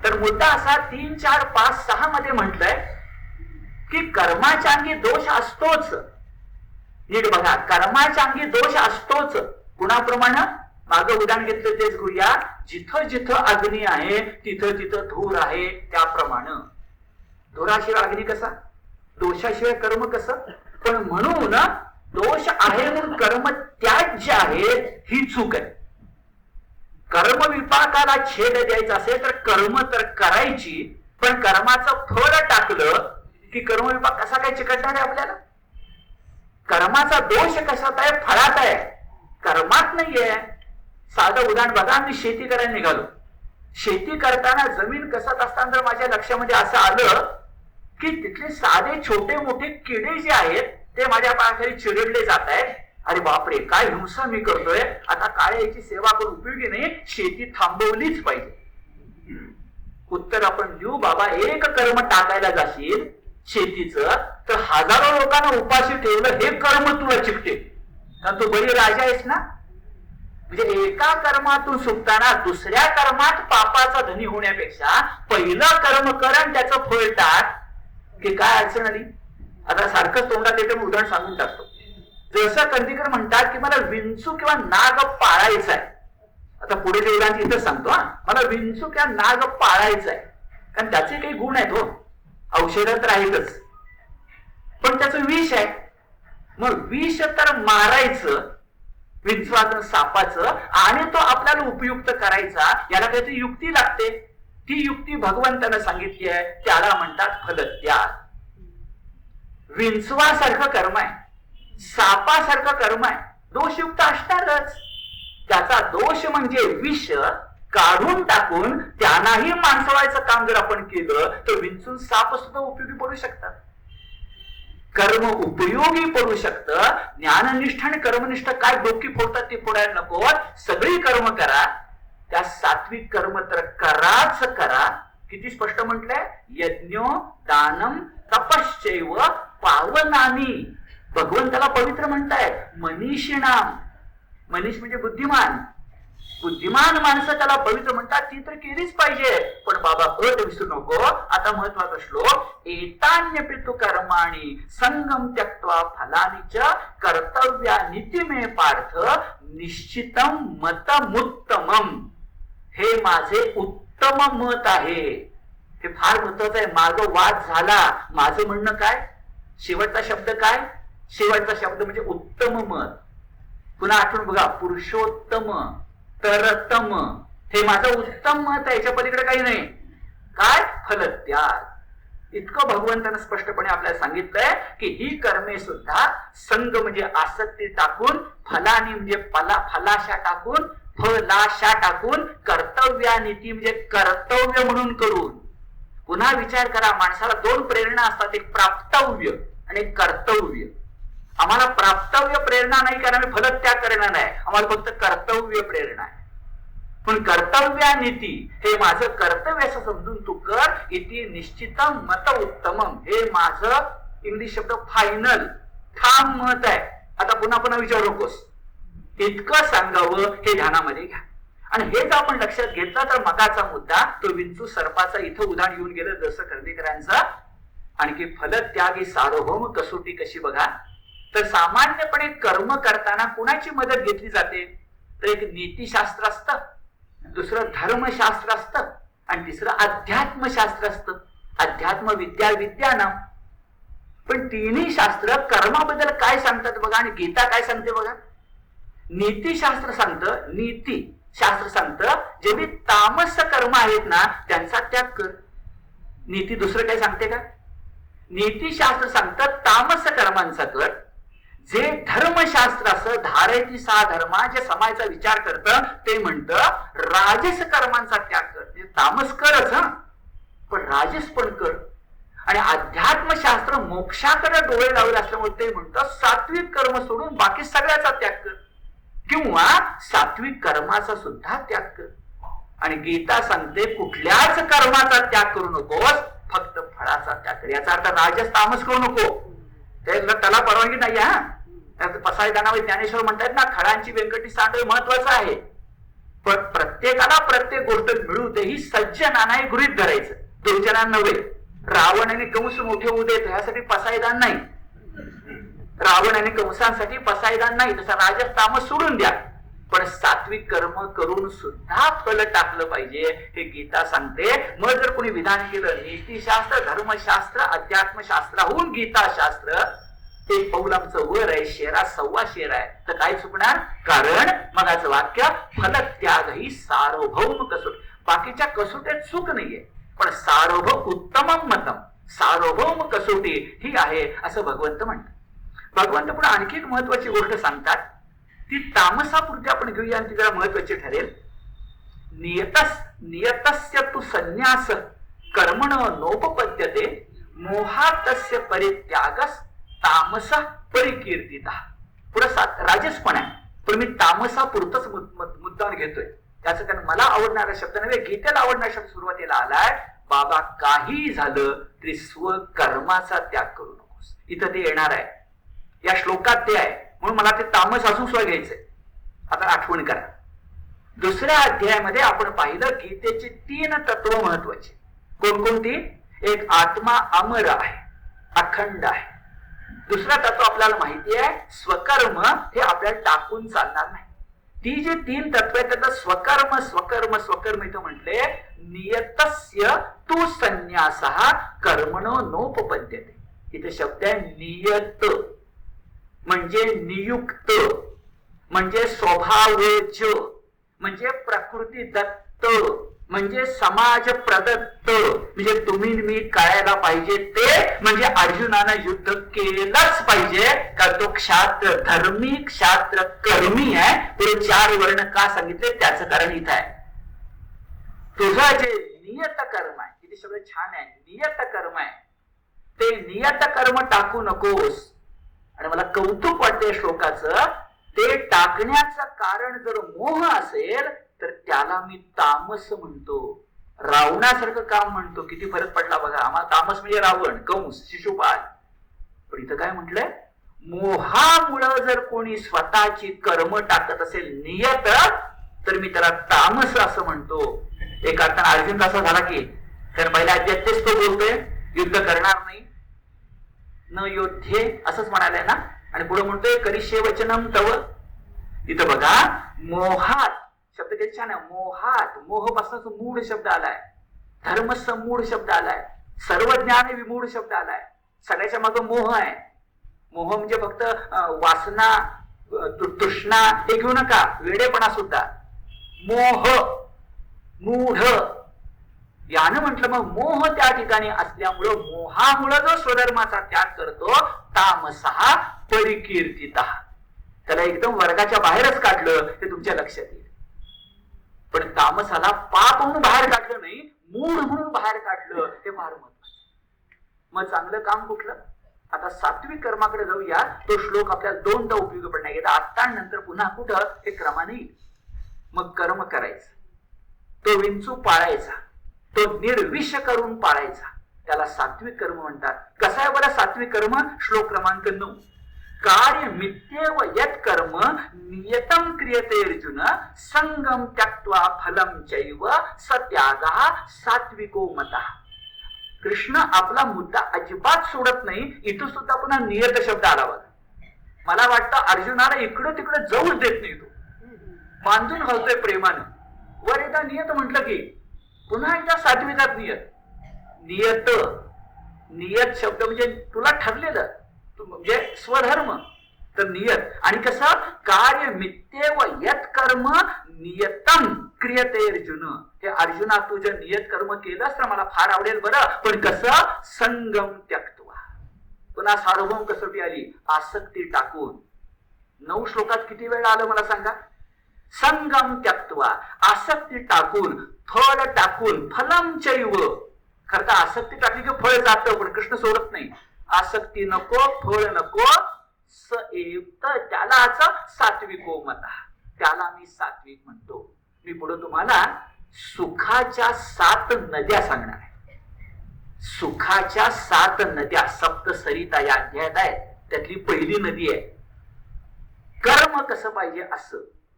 तर मुद्दा असा 3, 4, 5, 6 मध्ये म्हटलंय की कर्माच्या अंगी दोष असतोच. नीट बघा, कर्माच्या अंगी दोष असतोच. कुणाप्रमाणे? मागं उदाहरण घेतलं तेच घेऊया. जिथं जिथं अग्नी आहे तिथं तिथं धूर आहे, त्याप्रमाणे. धुराशिवाय अग्नी कसा? दोषाशिवाय कर्म कसं? पण म्हणून दोष आहे म्हणून कर्म त्याज्य आहे, ही चूक आहे. कर्म विपाकाला छेद द्यायचा असेल तर कर्म तर करायची, पण कर्माचं फळ टाकलं की कर्म विपाक कसा काय चिकटणार आहे आपल्याला? कर्माचा दोष कशात आहे? फळात आहे, कर्मात नाहीये. साधं उदाहरण बघा, मी शेती करायला निघालो. शेती करताना जमीन कसत असताना जर माझ्या लक्षामध्ये असं आलं की तिथले साधे छोटे मोठे किडे जे आहेत ते माझ्या पायाखाली चिरडले जात आहेत. अरे बापरे, काय हिंसा मी करतोय, आता काय याची सेवा करून उपयोगी नाही, शेती थांबवलीच पाहिजे. उत्तर आपण देऊ, बाबा एक कर्म टाकायला जाशील शेतीचं तर हजारो लोकांना उपाशी ठेवलं हे कर्म तुला चिकटे. कारण तू बळी राजा आहेस ना. म्हणजे एका कर्मातून सुटताना दुसऱ्या कर्मात पापाचा धनी होण्यापेक्षा पहिलं कर्म कर आणि त्याचं फळ टाक, की काय अडचण आली. आता सारखं तोंडात येतं, उदाहरण सांगून टाकतो. जसं कंदीकर म्हणतात की मला विंचू किंवा नाग पाळायचा आहे. आता पुढे जे उदाहरण इथं सांगतो, मला विंचू किंवा नाग पाळायचा आहे, कारण त्याचे काही गुण आहेत. हो, औषध तर आहेतच, पण त्याचं विष आहे. मग विष तर मारायचं विंचवाचं, सापाचं, आणि तो आपल्याला उपयुक्त करायचा, याला काहीतरी युक्ती लागते. ती युक्ती भगवंतानं सांगितली आहे, त्याला म्हणतात फलत्याग. विंचवासारखं कर्म आहे, सापासारखं कर्म आहे, दोषयुक्त असणारच. त्याचा दोष म्हणजे विष काढून टाकून त्यांनाही माणसवायचं काम जर आपण केलं तर विंचून साप सुद्धा उपयोगी पडू शकतात. कर्म उपयोगी पडू शकतं. ज्ञाननिष्ठ आणि कर्मनिष्ठ काय डोकी फोडतात ते फोडायला नको. सगळी कर्म करा, त्या सात्विक कर्म तर कराच करा. किती स्पष्ट म्हटलंय, यज्ञो दानम तपश्चैव पावनानी. भगवंताला पवित्र म्हणताय. मनीषिणाम, मनीष म्हणजे बुद्धिमान, बुद्धिमान माणसं त्याला पवित्र म्हणतात. ती तर केलीच पाहिजे. पण बाबा अट विसरू नको. आता महत्वाचा श्लोक, एतान्यपितु कर्माणि संगम त्यक्त्वा फलानि च कर्तव्या नीतिमे पार्थ निश्चितम मतमुत्तमम. हे माझे उत्तम मत आहे. हे फार महत्वाचं आहे. मागं वाद झाला. माझं म्हणणं काय? शेवटचा शब्द काय? शेवटचा शब्द म्हणजे उत्तम मत. पुन्हा आठवण बघा, पुरुषोत्तम, तरतम, हे माझं उत्तम मत आहे. याच्या पलीकडे काही नाही. काय? फलत्याग. इतकं भगवंतानं स्पष्टपणे आपल्याला सांगितलंय की ही कर्मे सुद्धा संग म्हणजे आसक्ती टाकून, फलानी म्हणजे फलाशा टाकून, फलाशा टाकून, कर्तव्यानीती म्हणजे कर्तव्य म्हणून करून. पुन्हा विचार करा, माणसाला 2 प्रेरणा असतात, एक प्राप्तव्य आणि एक कर्तव्य. आम्हाला प्राप्तव्य प्रेरणा नाही, कारण आम्ही फलत्याग करणार नाही. आम्हाला फक्त कर्तव्य प्रेरणा आहे. पण कर्तव्यानीती, हे माझं कर्तव्य असं समजून तू कर. इति निश्चितम मत उत्तमम, हे माझं इंग्लिश शब्द फायनल, ठाम मत आहे. आता पुन्हा पुन्हा विचारू नकोस. इतकं सांगावं हे ध्यानामध्ये घ्या. आणि हेच आपण लक्षात घेतलं तर मगाचा मुद्दा, तो विंचू सर्पाचा, इथं उदाहरण येऊन गेलं जसं कर्दीकरांचं. आणखी फलत्यागी सार्वभौम कसोटी कशी बघा. तर सामान्यपणे कर्म करताना कुणाची मदत घेतली जाते? तर एक नीतिशास्त्र असतं, दुसरं धर्मशास्त्र असतं, आणि तिसरं अध्यात्मशास्त्र असतं. अध्यात्म विद्या विद्यानाम. पण तिन्ही शास्त्र कर्माबद्दल काय सांगतात बघा, आणि गीता काय सांगते बघा. नीतिशास्त्र सांगतं, नीती शास्त्र सांगतं, जे मी तामस कर्म आहेत ना त्यांचा त्याग कर. नीती दुसरं काय सांगते का? नीतिशास्त्र सांगतं तामस कर्मांचा कर. जे धर्मशास्त्र असं धारयती सा धर्मा, जे समाजाचा विचार करतं ते म्हणतं राजस कर्मांचा त्याग कर. तामस करच, पण राजस पण कर. आणि अध्यात्मशास्त्र मोक्षाकडे डोळे लावले असल्यामुळे ते म्हणतं सात्विक कर्म सोडून बाकी सगळ्याचा त्याग कर, किंवा सात्विक कर्माचा सुद्धा त्याग कर. आणि गीता सांगते कुठल्याच कर्माचा त्याग करू नकोस, फक्त फळाचा त्याग कर. याचा अर्थ राजस तामस करू नको. त्याला परवानगी नाही हा. पसायदानावर ज्ञानेश्वर म्हणतात ना, खडांची व्यंकटी सांगणे महत्वाचं आहे, पण प्रत्येकाला प्रत्येक गोष्ट मिळू दे ही सज्जनाने गृहीत धरायचं, दुर्जनांना नव्हे. रावण आणि कंस मोठे होऊ देत ह्यासाठी पसायदान नाही, रावण आणि कंसांसाठी पसायदान नाही. तसा राजस तामस सोडून द्या, पण सात्विक कर्म करून सुद्धा फल टाकलं पाहिजे हे गीता सांगते. मग जर कोणी विधान केलं, नीतिशास्त्र, धर्मशास्त्र, अध्यात्मशास्त्राहून गीताशास्त्र एक पाऊल आमचं वर आहे, शेरा सव्वा शेर आहे, तर काय चुकणार? कारण मगाचं वाक्य फलत्याग ही सार्वभौम कसोट. बाकीच्या कसोट्यात चूक नाहीये, पण सार्वभौम उत्तमम मतम, सार्वभौम कसोटी ही आहे असं भगवंत म्हणतात. भगवंत पुढे आणखी एक महत्वाची गोष्ट सांगतात, ती तामसापुरती आपण घेऊया आणि ती जरा महत्वाची ठरेल. नियतस्य तु संन्यास कर्मण नोपपद्यते मोहातस्य परित्यागस तामस परिकीर्तिता. पुढे राजस पण आहे, पण मी तामसापुरतच मुद्दाम घेतोय. त्याचं कारण मला आवडणारा शब्द नव्हे, गीतेला आवडणारा शब्द सुरुवातीला आलाय, बाबा काही झालं तरी स्वकर्माचा त्याग करू नकोस. इथं ते येणार आहे, या श्लोकात ते आहे, म्हणून मला ते तामस असून सुद्धा घ्यायचंय. आता आठवण करा, दुसऱ्या अध्यायामध्ये आपण पाहिलं गीतेची 3 तत्व महत्वाची. कोणकोणती? एक, आत्मा अमर आहे, अखंड आहे. दुसरा तत्व आपल्याला माहिती आहे, स्वकर्म हे आपल्याला टाकून चालणार नाही. ती जी 3 तत्व आहेत त्याचा स्वकर्म स्वकर्म स्वकर्म इथं म्हटले, नियतस्य तु संन्यासः कर्मणो नोपपद्यते. इथे शब्द आहे नियत, म्हणजे नियुक्त, म्हणजे स्वभावज, म्हणजे प्रकृती दत्त, म्हणजे समाज प्रदत्त, म्हणजे तुम्ही मी कळायला पाहिजे ते म्हणजे अर्जुनानं युद्ध केलंच पाहिजे का तो क्षात्र धर्मी क्षात्र कर्मी आहे. पुढे 4 वर्ण का सांगितले त्याचं कारण इथं आहे. तुझं जे नियत कर्म आहे, किती शब्द छान आहे, नियत कर्म आहे, ते नियत कर्म टाकू नकोस. आणि मला कौतुक वाटते श्लोकाचं, ते टाकण्याचं कारण जर मोह असेल तर त्याला मी तामस म्हणतो, रावणासारखं काम म्हणतो. किती फरक पडला बघा. आम्हाला तामस म्हणजे रावण, कंस, शिशुपाल. पण इथं काय म्हटलंय, मोहामुळं जर कोणी स्वतःची कर्म टाकत असेल नियत, तर मी त्याला तामस असं म्हणतो. एक अर्थानं अर्जुन कसा झाला की, कारण पहिल्या अध्यायात तेच तो बोलतोय, युद्ध करणार नाही, न योद्धे असंच म्हणालंय ना. आणि पुढे म्हणतोय करिष्ये वचनम तव. इथं बघा, मोहात शब्द किती छान आहे, मोहात, मोहपासून मूढ शब्द आलाय, धर्मस्थ मूढ शब्द आलाय, सर्व ज्ञान विमूढ शब्द आलाय. सगळ्याच्या मागे मोह आहे. मोह म्हणजे फक्त वासना, तृष्णा हे घेऊ नका, वेडेपणा सुद्धा. मोह, मूढ यानं म्हटलं, मग मोह त्या ठिकाणी असल्यामुळं मोहामुळं जो स्वधर्माचा त्याग करतो, तामसः परिकीर्तितः. त्याला एकदम वर्गाच्या बाहेरच काढलं ते तुमच्या लक्षात येईल. पण तामसाला पाप म्हणून बाहेर काढलं नाही, मूढ म्हणून बाहेर काढलं, हे फार महत्वाचं. मग चांगलं काम कुठलं? आता सात्विक कर्माकडे जाऊया. तो श्लोक आपल्याला 2दा उपयोग पडणार आहे, आता नंतर पुन्हा कुठं हे क्रमाने येईल. मग कर्म करायचं, तो विंचू पाळायचा, तो निर्विष करून पाळायचा, त्याला सात्विक कर्म म्हणतात. कसं आहे बरं सात्विक कर्म? श्लोक क्रमांक 9, कार्य मिथ्येव यत् कर्म नियतम क्रियते अर्जुन संगम त्यक्त्वा फलम चैव सत्यागः सात्विको मतः. कृष्ण आपला मुद्दा अजिबात सोडत नाही. इथं सुद्धा पुन्हा नियत शब्द आला बघा. मला वाटतं अर्जुनाला इकडं तिकडं जाऊच देत नाही, तो बांधून घालतोय प्रेमानं. वर एकदा नियत म्हटलं की पुन्हा एकदा सात्विकात नियत. नियत, नियत शब्द म्हणजे तुला ठरलेलं, म्हणजे स्वधर्म, तर नियत. आणि कसं, कार्य मिथ्येव यत् कर्म नियतम क्रियते अर्जुन. हे अर्जुना तुझं नियत कर्म केलंस तर मला फार आवडेल बरं, पण कसं, संगम त्यक्त्वा. पुन्हा सार्वभौम कसोटी आली, आसक्ती टाकून. 9 श्लोकात किती वेळा आलं मला सांगा? संगम त्यक्त्वा, आसक्ती टाकून, फळ टाकून, फलम चैव. खरं तर आसक्ती टाकली की फळ जातं, पण कृष्ण सोडत नाही. आसक्ती नको, फळ नको, स एव, तर त्यालाच सात्विको मतः, त्याला मी सात्विक म्हणतो. मी पुढे तुम्हाला सुखाच्या 7 नद्या सांगणार आहे. सुखाच्या 7 नद्या, सप्तसरिता या अध्यायात आहेत. त्यातली पहिली नदी आहे. कर्म कसं पाहिजे असं,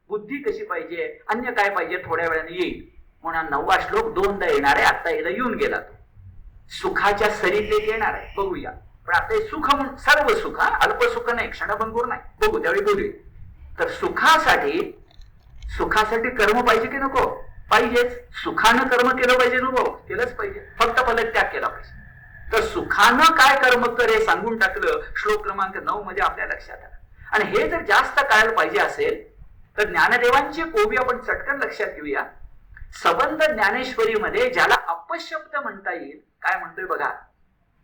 बुद्धी कशी पाहिजे, अन्य काय पाहिजे थोड्या वेळाने येईल. म्हणून 9वा श्लोक 2दा येणार आहे. आता याला येऊन गेला तो. सुखाच्या सरीत येणार आहे, बघूया. पण आता हे सुख म्हणून सर्व सुख, अल्प सुख नाही, क्षणभंगूर नाही, बघू त्यावेळी बोलूया. तर सुखासाठी कर्म पाहिजे की नको? पाहिजेच. सुखानं कर्म केलं पाहिजे नको? केलंच पाहिजे. फक्त फलत्याग केला पाहिजे. तर सुखानं काय कर्म कर हे सांगून टाकलं श्लोक क्रमांक 9 मध्ये आपल्या लक्षात आलं. आणि हे जर जास्त कळायला पाहिजे असेल तर ज्ञानदेवांची कोबी आपण चटकन लक्षात घेऊया. सबंध ज्ञानेश्वरीमध्ये ज्याला अपशब्द म्हणता येईल, काय म्हणतोय बघा,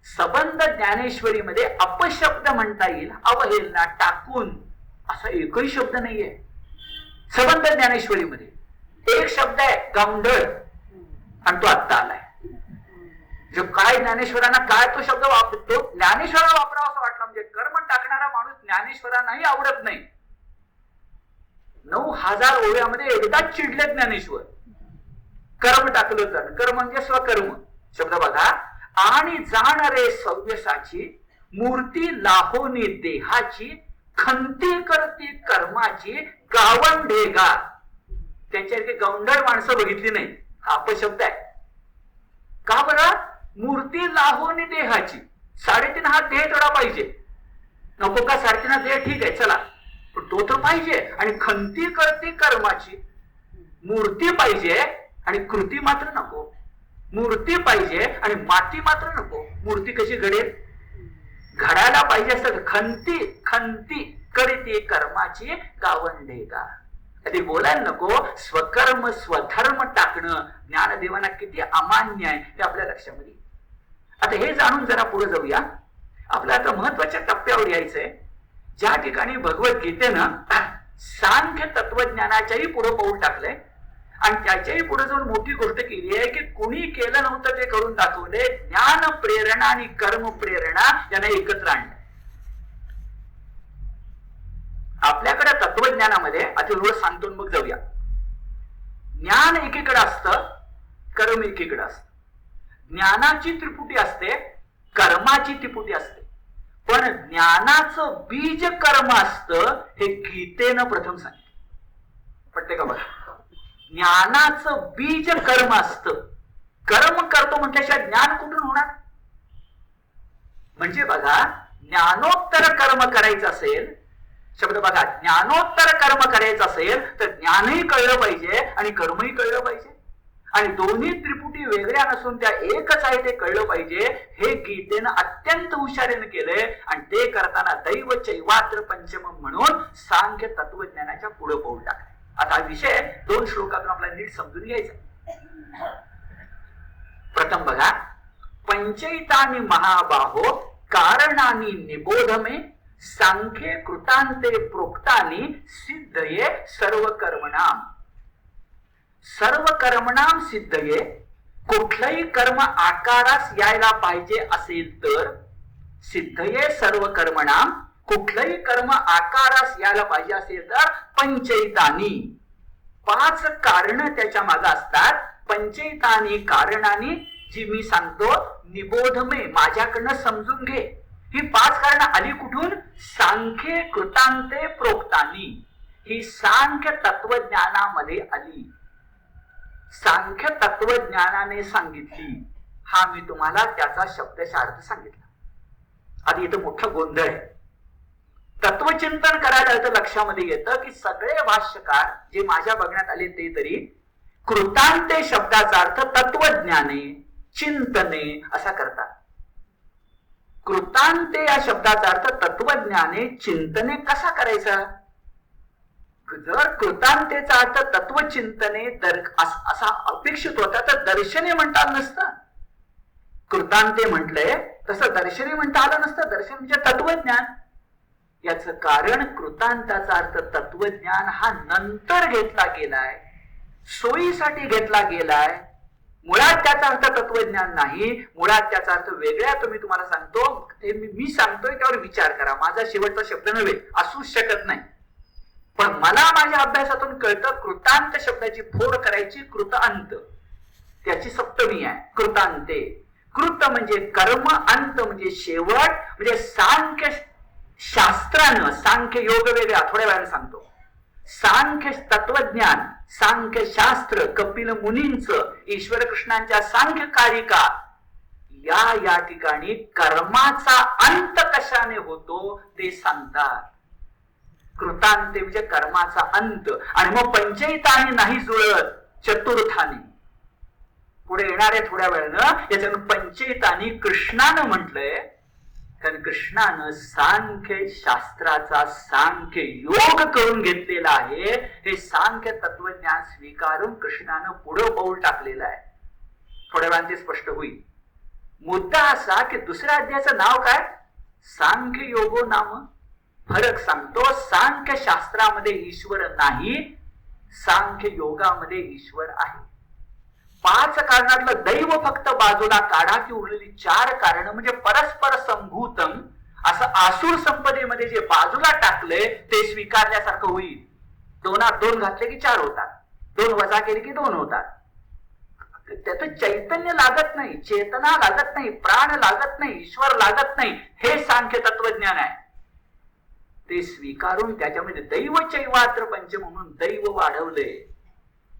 सबंध ज्ञानेश्वरीमध्ये अपशब्द म्हणता येईल, अवहेलना, टाकून, असा एकही शब्द नाहीये सबंध ज्ञानेश्वरीमध्ये. एक शब्द आहे गावंढळ, आणि तो आत्ता आलाय. जो काय ज्ञानेश्वरांना काय तो शब्द वापरतो, ज्ञानेश्वराला वापरावा असं वाटलं. म्हणजे कर्म टाकणारा माणूस ज्ञानेश्वरांनाही आवडत नाही. 9000 ओव्यामध्ये एकदाच चिडले ज्ञानेश्वर, कर्म टाकलं तर. कर्म म्हणजे स्वकर्म शब्द बघा. आणि जाणरे सव्यसाची मूर्ती लाहोनी देहाची, खंती करती कर्माची गावंढेगा. त्यांच्यासारखी गौंडळ माणसं बघितली नाही. हा अपशब्द आहे. का बरं? मूर्ती लाहोनी देहाची. 3.5 हा देह तेवढा पाहिजे. नको का 3.5 हा देह? ठीक आहे चला, पण तो तर पाहिजे. आणि खंती करती कर्माची, मूर्ती पाहिजे आणि कृती मात्र नको. मूर्ती पाहिजे आणि माती मात्र नको. मूर्ती कशी घडेल? घडायला पाहिजे असं. खंती करती कर्माची गावंढेगा. कधी बोलायला नको. स्वकर्म स्वधर्म टाकणं ज्ञानदेवांना किती अमान्य आहे हे आपल्या लक्षामध्ये. आता हे जाणून जरा पुढे जाऊया. आपल्या आता महत्वाच्या टप्प्यावर यायचंय, ज्या ठिकाणी भगवद्गीतेनं सांख्य तत्वज्ञानाच्याही पुढे पाऊल टाकलंय आणि त्याच्याही पुढे जाऊन मोठी गोष्ट केली आहे की कुणी केलं नव्हतं ते करून दाखवले. ज्ञान प्रेरणा आणि कर्म प्रेरणा यांना एकत्र आणलं. आपल्याकडे तत्वज्ञानामध्ये आता एवढं सांगतो मग जाऊया. ज्ञान एकीकडे असतं, कर्म एकीकडे असतं. ज्ञानाची त्रिपुटी असते, कर्माची त्रिपुटी असते. पण ज्ञानाचं बीज कर्म असतं हे गीतेनं प्रथम सांगितलं. पटते का बघा? ज्ञानाचं बीज कर्म असतं. कर्म करतो म्हटल्याशिवाय ज्ञान कुठून होणार? म्हणजे बघा, ज्ञानोत्तर कर्म करायचं असेल, शब्द बघा, ज्ञानोत्तर कर्म करायचं असेल तर ज्ञानही कळलं पाहिजे आणि कर्मही कळलं पाहिजे. आणि दोन्ही त्रिपुटी वेगळ्या नसून त्या एकच आहे ते कळलं पाहिजे. हे गीतेनं अत्यंत हुशारीनं केलंय. आणि ते करताना दैव चैवात्र पंचम म्हणून सांख्य तत्वज्ञानाच्या पुढे पाऊल टाकले. आता हा विषय 2 श्लोकातून आपल्याला नीट समजून घ्यायचा. प्रथम बघा, पंचैतानि महाबाहो कारणानि निबोधमे सांख्ये कृतांते प्रोक्तानि सिद्धये सर्व कर्मणाम. सर्व कर्मणाम सिद्धये. कुठलंही कर्म आकारास यायला पाहिजे असेल तर सिद्धये सर्व कर्मणाम. कुठलंही कर्म आकारास यायला पाहिजे असेल तर पंचैतानी. 5 कारण त्याच्या मागे असतात. पंचैतानी कारणानी, जी मी सांगतो, निबोधमे, माझ्याकडनं समजून घे. ही 5 कारण आली कुठून? सांख्ये कृतांते प्रोक्तानी. ही सांख्य तत्वज्ञानामध्ये आली, सांख्य तत्वज्ञानाने सांगितली. हा मी तुम्हाला त्याचा शब्दशार्थ सांगितला. आधी इथं मोठा गोंधळ आहे. तत्वचिंतन करायला तर लक्षामध्ये येतं की सगळे भाष्यकार जे माझ्या बघण्यात आले ते तरी कृतांते शब्दाचा अर्थ तत्वज्ञाने, चिंतने असा करतात. कृतांते या शब्दाचा अर्थ तत्वज्ञाने, चिंतने कसा करायचा? जर कृतांतेचा अर्थ तत्वचिंतने असा अपेक्षित होता तर दर्शने म्हणता आलं नसतं. कृतांते म्हटलंय तसं दर्शने म्हणता आलं नसतं. दर्शन म्हणजे तत्वज्ञान. याचं कारण कृतांताचा अर्थ तत्वज्ञान हा नंतर घेतला गेलाय, सोयीसाठी घेतला गेलाय. मुळात त्याचा अर्थ तत्वज्ञान नाही. मुळात त्याचा अर्थ वेगळा. तो मी तुम्हाला सांगतो, ते मी सांगतोय त्यावर विचार करा. माझा शेवटचा शब्द नव्हे, असूच शकत नाही. पण मला माझ्या अभ्यासातून कळतं कृतांत शब्दाची फोड करायची कृतांत, त्याची सप्तमी आहे कृतांते. कृत म्हणजे कर्म, अंत म्हणजे शेवट. म्हणजे सांख्य शास्त्रानं सांख्य योग वेगळा, थोड्या वेळाने सांगतो. सांख्य तत्वज्ञान, सांख्य शास्त्र, कपिल मुनींचं, ईश्वर कृष्णांच्या सांख्य कारिका, या ठिकाणी कर्माचा अंत कशाने होतो ते सांगतात. कृतांते म्हणजे कर्माचा अंत. आणि मग पंचैताने नाही जुळत, चतुर्थाने पुढे येणाऱ्या थोड्या वेळानं याच्यानं पंचैताने कृष्णानं म्हटलंय. कारण कृष्णानं सांख्य शास्त्राचा सांख्य योग करून घेतलेला आहे. हे सांख्य तत्वज्ञान स्वीकारून कृष्णानं पुढं पाऊल टाकलेलं आहे. थोड्या वेळाने ते स्पष्ट होईल. मुद्दा असा की दुसऱ्या अध्यायाचं नाव काय? सांख्य योगो नाम. फरक सांगतो. सांख्य शास्त्रामध्ये ईश्वर नाही, सांख्य योगामध्ये ईश्वर आहे. 5 कारणातलं दैव फक्त बाजूला काढा की उरलेली 4 कारण म्हणजे परस्पर संभूतम असं आसुर संपदेमध्ये जे बाजूला टाकलंय ते स्वीकारल्यासारखं होईल. 2 2 घातले की 4 होतात, 2 वजा केले की 2 होतात. त्याचं चैतन्य लागत नाही, चेतना लागत नाही, प्राण लागत नाही, ईश्वर लागत नाही. हे सांख्य तत्वज्ञान आहे. ते स्वीकारून त्याच्यामध्ये दैव चैवात्र पंच म्हणून दैव वाढवले,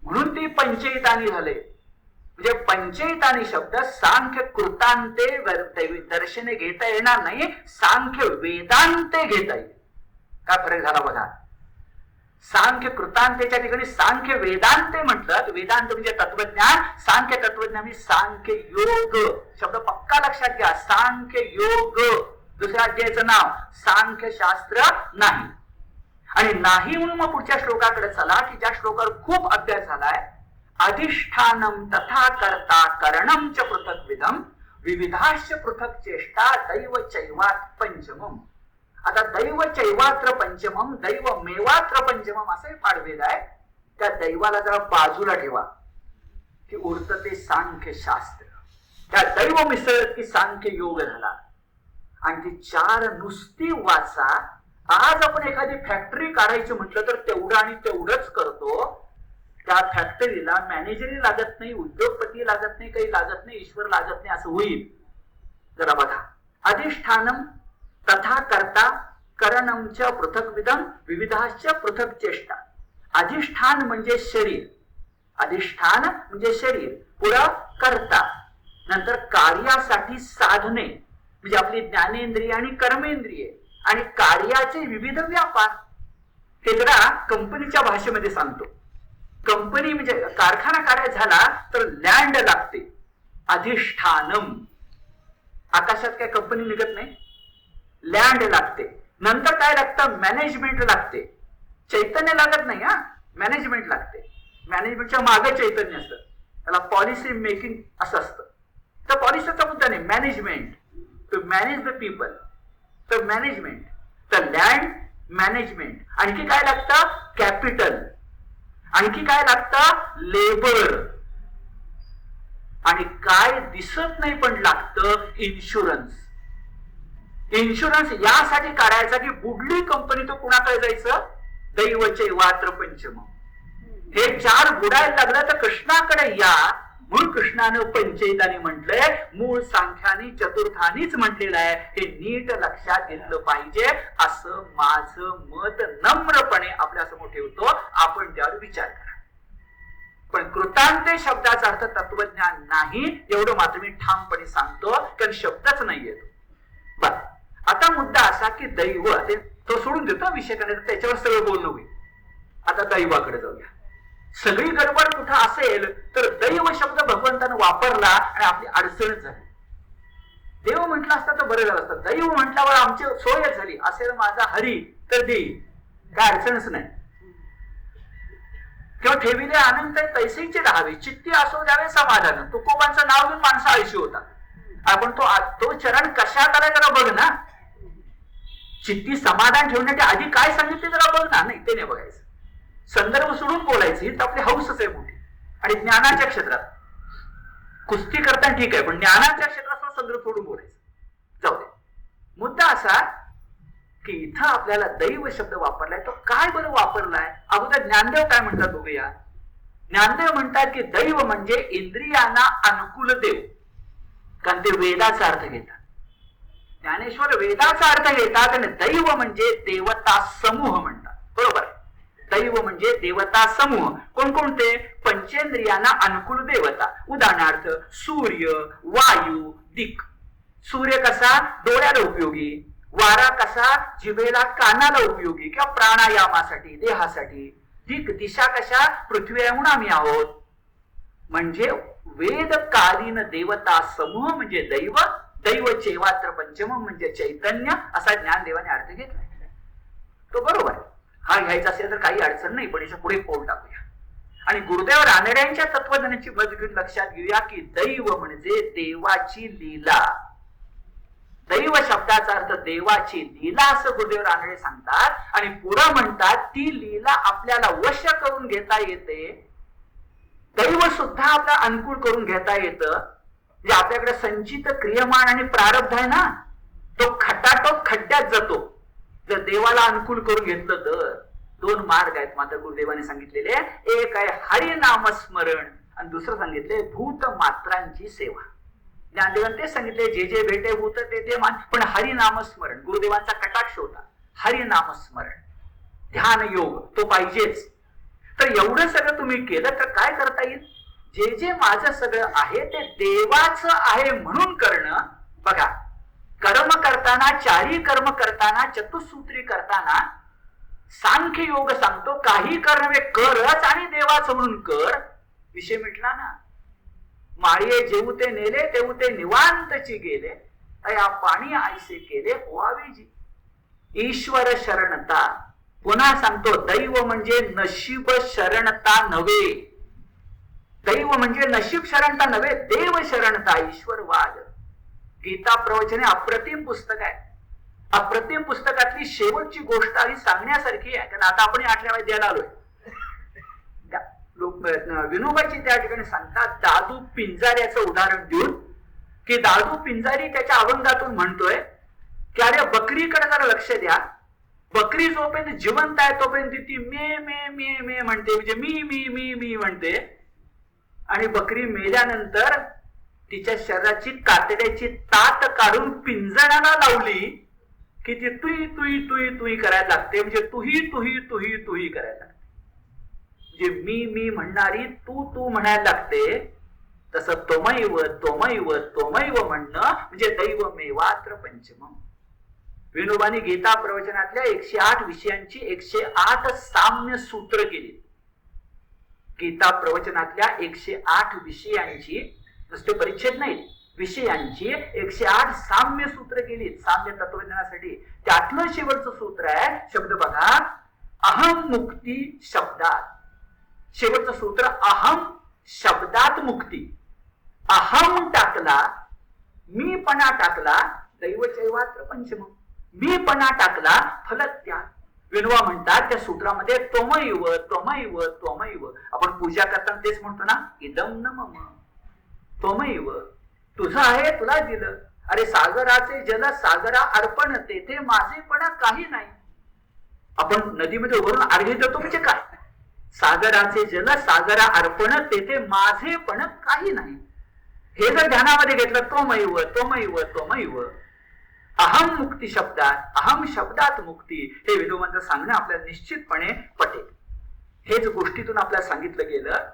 म्हणून ते पंचैतानी झाले. म्हणजे पंचैतानी शब्द सांख्य कृतांते दर्शने घेता येणार नाही, सांख्य वेदांते घेता येईल. काय फरक झाला बघा. सांख्य कृतांतेच्या ठिकाणी सांख्य वेदांते म्हटलं. वेदांत म्हणजे तत्वज्ञान, सांख्य तत्वज्ञान म्हणजे सांख्य योग. शब्द पक्का लक्षात घ्या. सांख्य योग. दुसऱ्या अध्यायाचं नाव सांख्य शास्त्र नाही. आणि नाही म्हणून मग पुढच्या श्लोकाकडे चला की ज्या श्लोकावर खूप अभ्यास झालाय. अधिष्ठानम तथा कर्ता करणम च पृथक विधम विविधाश्च पृथक चेष्टा दैव चैवात पंचमम. आता दैव चैवात्र पंचमम, दैव मेवात्र पंचमम असे पाडवेद आहे. त्या दैवाला जरा बाजूला ठेवा की उरतं ते सांख्य शास्त्र. त्या दैव मिसळत की सांख्य योग झाला. आणि ती 4 नुसती वाचा. आज आपण एखादी फॅक्टरी काढायची म्हटलं तर तेवढं आणि तेवढंच करतो. त्या फॅक्टरीला मॅनेजरही लागत नाही, उद्योगपती लागत नाही, काही लागत नाही, ईश्वर लागत नाही, असं होईल. जरा बघा. अधिष्ठानम तथा कर्ता करणमच पृथक विधम विविधाश्च पृथक चेष्टा. अधिष्ठान म्हणजे शरीर, अधिष्ठान म्हणजे शरीर, पुढं कर्ता, नंतर कार्यासाठी साधने म्हणजे आपली ज्ञानेंद्रिय आणि कर्मेंद्रिय आणि कार्याचे विविध व्यापार. हे जरा कंपनीच्या भाषेमध्ये सांगतो. कंपनी म्हणजे कारखाना काढायचा झाला तर लँड लागते, अधिष्ठानम. आकाशात काय कंपनी निघत नाही, लँड लागते. नंतर काय लागतं? मॅनेजमेंट लागते. चैतन्य लागत नाही, हा मॅनेजमेंट लागते. मॅनेजमेंटच्या मागे चैतन्य असतं, त्याला पॉलिसी मेकिंग असं असतं. तर पॉलिसीचा मुद्दा नाही, management, to manage the people. तर मॅनेजमेंट, तर लँड मॅनेजमेंट. आणखी काय लागतं? कॅपिटल. आणखी काय लागतं? लेबर. आणि काय दिसत नाही पण लागतं? इन्शुरन्स. इन्शुरन्स यासाठी काढायचा की बुडली कंपनी तो कुणाकडे जायचं? दैव चैवात्र पंचम. हे 4 बुडायला लागलं तर कृष्णाकडे या. म्हणून कृष्णानं पंचैतानी म्हटलंय. मूळ सांख्याने चतुर्थानीच म्हटलेलं आहे. हे नीट लक्षात घेतलं पाहिजे असं माझं मत नम्रपणे आपल्या समोर ठेवतो. आपण त्यावर विचार करा. पण कृतांते शब्दाचा अर्थ तत्वज्ञान नाही एवढं मात्र मी ठामपणे सांगतो, कारण शब्दच नाही येतो. बर, आता मुद्दा असा की दैव, तो सोडून देतो विषय करण्याचा, त्याच्यावर सगळं बोलणं होईल. आता दैवाकडे जाऊया. सगळी गडबड कुठं असेल तर दैव शब्द भगवंतानं वापरला आणि आपली अडचणच झाली. देव म्हटलं असता तर बरं झालं असतं. दैव म्हटल्यावर आमची सोयच झाली. असेल माझा हरी तर देईल, काय अडचणच नाही. किंवा ठेविले आनंद पैसेचे राहावे, चित्ती असो द्यावे समाधान. तुकोबांचं नाव घेऊन माणसं आळशी होता. आपण तो चरण कशात आलाय जरा बघ ना. चित्ती समाधान ठेवण्याच्या आधी काय सांगितले जरा बघ ना. नाही, ते नाही बघायचं. संदर्भ सोडून बोलायचं, ही तर आपली हौसच आहे मोठी. आणि ज्ञानाच्या क्षेत्रात कुस्ती करताना ठीक आहे, पण ज्ञानाच्या क्षेत्रात संदर्भ सोडून बोलायचं. जाऊ दे. मुद्दा असा की इथं आपल्याला दैव शब्द वापरलाय. तो काय बरं वापरलाय? अगोदर ज्ञानदेव काय म्हणतात बघूया. ज्ञानदेव म्हणतात की दैव म्हणजे इंद्रियांना अनुकूल देव, कारण ते वेदाचा अर्थ घेतात. ज्ञानेश्वर वेदाचा अर्थ घेतात आणि दैव म्हणजे देवता समूह म्हणतात. बरोबर. दैव म्हणजे देवता समूह. कोणकोणते? पंचेंद्रियांना अनुकूल देवता. उदाहरणार्थ सूर्य, वायू, दिक. सूर्य कसा? डोळ्याला उपयोगी. वारा कसा? जिभेला, कानाला उपयोगी किंवा प्राणायामासाठी, देहासाठी. दिक, दिशा कशा? पृथ्वी आहे म्हणून आम्ही आहोत. म्हणजे वेदकालीन देवता समूह म्हणजे दैव. दैव चैवात्र पंचम म्हणजे चैतन्य, असा ज्ञानदेवाने अर्थ घेतला. तो बरोबर. हा घ्यायचा असेल तर काही अडचण नाही, पण याच्या पुढे पाऊल टाकूया. आणि गुरुदेव रानड्यांच्या तत्वज्ञानाची मत घेऊन लक्षात घेऊया की दैव म्हणजे देवाची लीला. दैव शब्दाचा अर्थ देवाची लीला असं गुरुदेव रानडे सांगतात. आणि पुढे म्हणतात ती लीला आपल्याला वश करून घेता येते. दैव सुद्धा आपला अनुकूल करून घेता येतं. जे आपल्याकडे संचित क्रियमान आणि प्रारब्ध आहे ना, तो खटाटोप खड्ड्यात जातो जर देवाला अनुकूल करून घेतलं तर. दोन मार्ग आहेत मात्र गुरुदेवाने सांगितलेले. एक आहे हरिनामस्मरण आणि दुसरं सांगितले भूत मात्रांची सेवा. ज्ञानदेवाने ते सांगितले जे जे भेटे भूत ते ते मान, पण हरिनामस्मरण गुरुदेवांचा कटाक्ष होता. हरिनामस्मरण, ध्यान योग तो पाहिजेच. तर एवढं सगळं तुम्ही केलं तर काय करता येईल? जे जे माझं सगळं आहे ते देवाचं आहे म्हणून करणं. बघा, कर्म करताना, चारी कर्म करताना, चतुसूत्री करताना सांख्य योग सांगतो काही कर्मे करच आणि देवाचं म्हणून कर. विषय मिटला ना. माळिये जेऊ ते नेले तेऊ ते निवांतची गेले, या पाणी आयसे केले होवावे जी. ईश्वर शरणता. पुन्हा सांगतो दैव म्हणजे नशीब शरणता नव्हे. दैव म्हणजे नशीब शरणता नव्हे, देव शरणता, ईश्वरवाद. गीता प्रवचने अप्रतिम पुस्तक आहे. अप्रतिम पुस्तकातली शेवटची गोष्ट आधी सांगण्यासारखी आहे. कारण आता आपण 8व्या अध्यायाला आलोय. विनोबाची त्या ठिकाणी सांगतात दादू पिंजाऱ्याचं उदाहरण देऊन की दादू पिंजारी त्याच्या अभंगातून म्हणतोय की अरे बकरीकडे जरा लक्ष द्या. बकरी जोपर्यंत जिवंत आहे तोपर्यंत ती मे मे मे मे म्हणते, म्हणजे मी मी मी मी म्हणते. आणि बकरी मेल्यानंतर तिच्या शरीराची कातड्याची तात काढून पिंजणाला लावली की ती तुई तुई तुई तुई करायला लागते. म्हणजे तुही तुही तुही तुही करायला लागते. म्हणजे मी मी म्हणणारी तू तू म्हणायला लागते. तसं तोमैव तोमैव तोमैव म्हणणं म्हणजे दैव मेवात्र पंचमम. विनोबानी गीता प्रवचनातल्या 108 विषयांची 108 साम्य सूत्र केली. गीता प्रवचनातल्या 108 विषयांची, नुसते परिच्छेद नाही, विषयांची 108 साम्य सूत्र केली साम्य तत्वज्ञानासाठी. त्यातलं शेवटचं सूत्र आहे, शब्द बघा, अहम मुक्ती शब्दात. शेवटचं सूत्र अहम शब्दात मुक्ती. अहम टाकला, मीपणा टाकला, दैव चैवात्र पंचमम. मीपणा टाकला, फलत्याग. विनोबा म्हणतात त्या सूत्रामध्ये त्वमैव त्वमैव त्वमैव. आपण पूजा करताना तेच म्हणतो ना, इदम न मम. त्वमैव, तुझं आहे तुला दिलं. अरे सागराचे जल सागरा अर्पण, तेथे माझेपणा काही नाही. आपण नदीमध्ये उभारून अर्घ्य देतो म्हणजे काय? सागराचे जल सागरा अर्पण, तेथे माझेपण काही नाही. हे जर ध्यानामध्ये घेतलं त्वमैव त्वमैव त्वमैव, अहम मुक्ती शब्दात, अहम शब्दात मुक्ती, हे विनोबांचं सांगणं आपल्याला निश्चितपणे पटेल. हेच गोष्टीतून आपल्याला सांगितलं गेलं.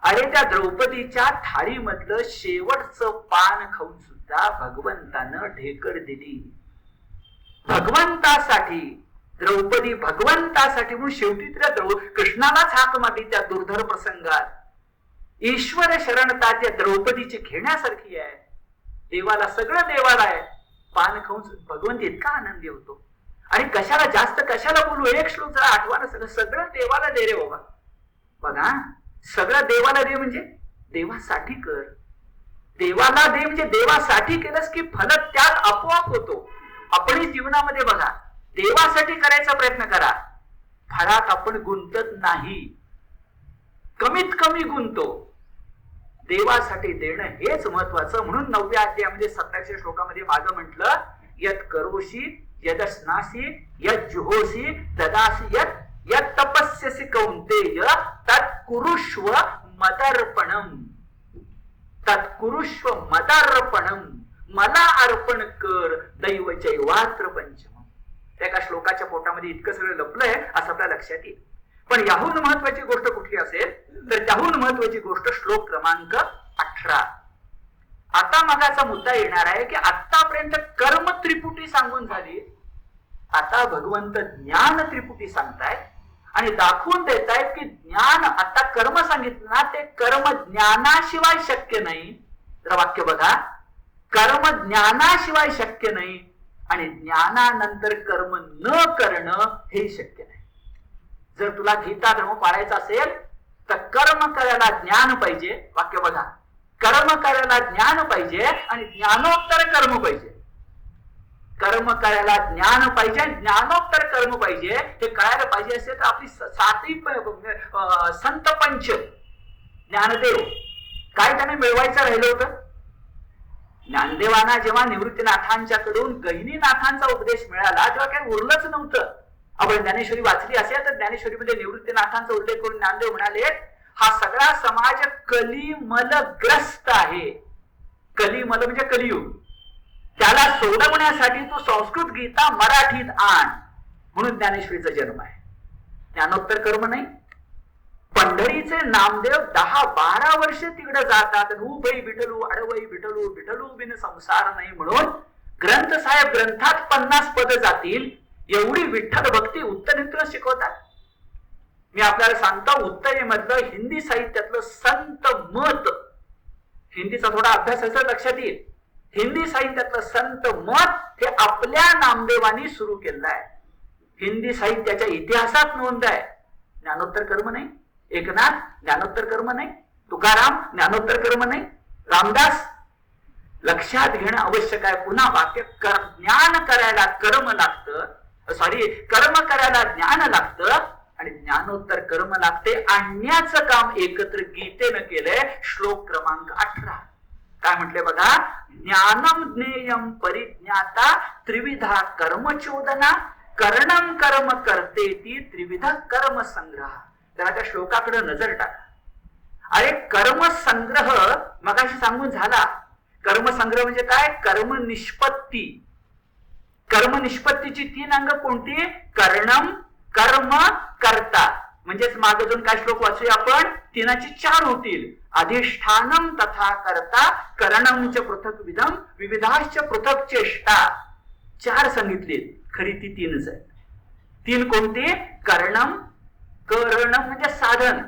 अरे त्या द्रौपदीच्या थाळीमधलं शेवटचं पान खाऊन सुद्धा भगवंतानं ढेकर दिली. भगवंतासाठी, द्रौपदी भगवंतासाठी म्हणून शेवटी तिला कृष्णालाच हाक मारली त्या दुर्धर प्रसंगात. ईश्वर शरणता त्या द्रौपदीची घेण्यासारखी आहे. देवाला सगळं देवाला आहे. पान खाऊन भगवंत इतका आनंदी होतो. आणि कशाला जास्त कशाला बोलू, एक श्लोक जरा आठवा, सगळं सगळं देवाला दे रे बाबा. बघा, सगळं देवाला दे म्हणजे देवासाठी कर. देवाला दे म्हणजे देवासाठी केलंस की फल त्यात आपोआप होतो. आपण जीवनामध्ये बघा, देवासाठी करायचा प्रयत्न करा. फळात आपण गुंतत नाही, कमीत कमी गुंतो. देवासाठी देणं हेच महत्वाचं. म्हणून 9व्या अध्यायामध्ये 27व्या श्लोकामध्ये मागं म्हटलं, यत करोशी यदस्नासी यत जुहोसी ददासी यत यत तपस्यसी कौंतेय तत्कुरुष्व मदर्पणम. तत्कुरुष्व मदर्पणम, मला अर्पण कर, दैव चैवात्र पंचम. त्या एका श्लोकाच्या पोटामध्ये इतकं सगळं लपलंय असं आपल्या लक्षात येईल. पण याहून महत्वाची गोष्ट कुठली असेल तर त्याहून महत्वाची गोष्ट श्लोक क्रमांक 18. आता मगाचा मुद्दा येणार आहे की आतापर्यंत कर्म त्रिपुटी सांगून झाली, आता भगवंत ज्ञान त्रिपुटी सांगतायत आणि दाखवून देतायत की ज्ञान, आता कर्म सांगितलं ना ते कर्म ज्ञानाशिवाय शक्य नाही. तर वाक्य बघा, कर्म ज्ञानाशिवाय शक्य नाही आणि ज्ञानानंतर कर्म न करणं हे शक्य नाही. जर तुला गीता धर्म पाळायचा असेल तर कर्म करायला ज्ञान पाहिजे. वाक्य बघा, कर्म करायला ज्ञान पाहिजे आणि ज्ञानोत्तर कर्म पाहिजे. कर्म करायला ज्ञान पाहिजे, ज्ञानोत्तर कर्म पाहिजे. हे कळायला पाहिजे असेल तर आपली सातही संत पंच ज्ञानदेव काय त्याने मिळवायचं राहिलं होतं. ज्ञानदेवांना जेव्हा निवृत्तीनाथांच्याकडून गहिनीनाथांचा उपदेश मिळाला तेव्हा काही उरलंच नव्हतं. आपण ज्ञानेश्वरी वाचली असेल तर ज्ञानेश्वरीमध्ये निवृत्तीनाथांचा उल्लेख करून ज्ञानदेव म्हणाले, हा सगळा समाज कलिमलग्रस्त आहे. कलिमल म्हणजे कलियुग, त्याला सोडवण्यासाठी तू संस्कृत गीता मराठीत आण. म्हणून ज्ञानेश्वरीचा जन्म आहे. ज्ञानोत्तर कर्म नाही. पंढरीचे नामदेव 10-12 वर्ष तिकडे जातात. उभई विठलू अडवई विठलू, विठलू बिन संसार नाही म्हणून ग्रंथ साहेब ग्रंथात 50 पद जातील एवढी विठ्ठल भक्ती उत्तरेतून शिकवतात. मी आपल्याला सांगतो, उत्तरेमधलं हिंदी साहित्यातलं संत मत, हिंदीचा थोडा अभ्यास असेल लक्षात येईल. हिंदी साहित्यातलं संत मत हे आपल्या नामदेवांनी सुरू केलं आहे. हिंदी साहित्याच्या इतिहासात नोंद आहे. ज्ञानोत्तर कर्म नाही. एकनाथ ज्ञानोत्तर कर्म नाही. तुकाराम ज्ञानोत्तर कर्म नाही. रामदास. लक्षात घेणं आवश्यक आहे. पुन्हा वाक्य, ज्ञान करायला कर्म लागतं, कर्म करायला ज्ञान लागतं आणि ज्ञानोत्तर कर्म लागते. आणण्याचं काम एकत्र गीतेनं केलंय. श्लोक क्रमांक 18 काय म्हटले बघा, ज्ञानम ज्ञेयम परिज्ञाता त्रिविधा कर्मचोदना कर्णम कर्म करते ती त्रिविध कर्म संग्रह. जरा त्या श्लोकाकडे नजर टाका. अरे कर्मसंग्रह मगाशी सांगून झाला. कर्मसंग्रह म्हणजे काय? कर्म निष्पत्ती. कर्म निष्पत्तीची 3 अंग कोणती? कर्णम, कर्म, कर्ता. म्हणजेच मागे जाऊन काय श्लोक वाचूया आपण, 3ची 4 होतील. अधिष्ठानम तथा कर्ता कर्णम च पृथक विधम विविधाश्च पृथक चेष्टा. 4 सांगितली, खरी ती 3च आहे. 3 कोणती? कर्णम, करणम म्हणजे साधन,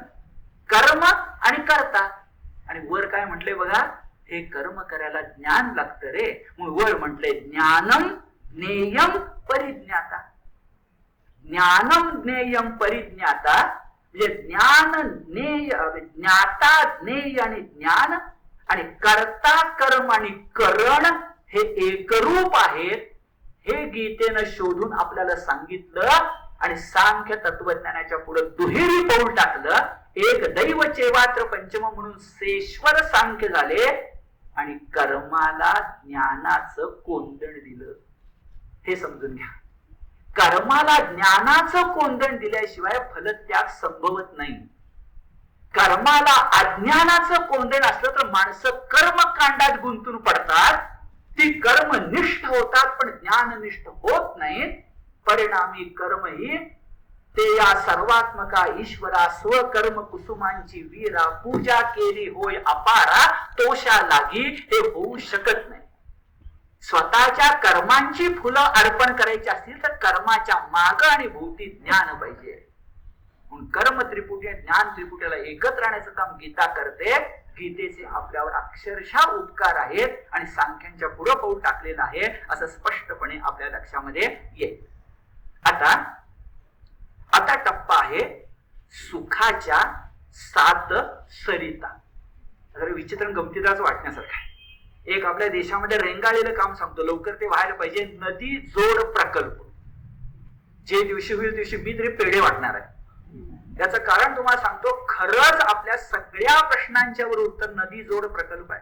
कर्म आणि कर्ता. आणि वर काय म्हटले बघा, हे कर्म करायला ज्ञान लागतं रे. म्हणून वर म्हटले ज्ञानम ज्ञेयम परिज्ञाता. ज्ञानम ज्ञेयम परिज्ञाता म्हणजे ज्ञान ज्ञेय, ज्ञाता ज्ञेय आणि ज्ञान आणि कर्ता कर्म आणि करण हे एकरूप आहेत. हे गीतेनं शोधून आपल्याला सांगितलं आणि सांख्य तत्वज्ञानाच्या पुढे दुहेरी पाऊल टाकलं. एक दैव चैवात्र पंचम म्हणून सेश्वर सांख्य झाले आणि कर्माला ज्ञानाचं कोंदण दिलं. हे समजून घ्या. कर्माला ज्ञानाचं कोंदण दिल्याशिवाय फलत्याग संभवत नाही. कर्माला अज्ञानाचं कोंदण असलं तर माणसं कर्मकांडात गुंतून पडतात. ती कर्मनिष्ठ होतात पण ज्ञाननिष्ठ होत नाहीत. परिणामी कर्म ही ते या सर्वात्मका ईश्वरा स्वकर्म कुसुमांची वीरा पूजा केली होय अपारा तोषा लागी हे होऊ शकत नाही. स्वतःच्या कर्मांची फुलं अर्पण करायची असतील तर कर्माच्या माग आणि भोवती ज्ञान पाहिजे. म्हणून कर्म त्रिपुटी ज्ञान त्रिपुटीला एकत्र राहण्याचं काम गीता करते. गीतेचे आपल्यावर अक्षरशः उपकार आहेत आणि सांख्यांच्या पुढे पाऊल टाकलेलं आहे असं स्पष्टपणे आपल्या लक्षामध्ये येईल. आता टप्पा आहे सुखाच्या 7 सरिता. विचित्र गमतीदारच वाटण्यासारखं आहे. एक आपल्या देशामध्ये रेंगाळलेलं काम सांगतो, लवकर ते व्हायला पाहिजे. नदी जोड प्रकल्प. जे दिवशी होईल दिवशी मी तरी पेढे वाटणार आहे. त्याचं कारण तुम्हाला सांगतो, खरंच आपल्या सगळ्या प्रश्नांच्यावर उत्तर नदी जोड प्रकल्प आहे.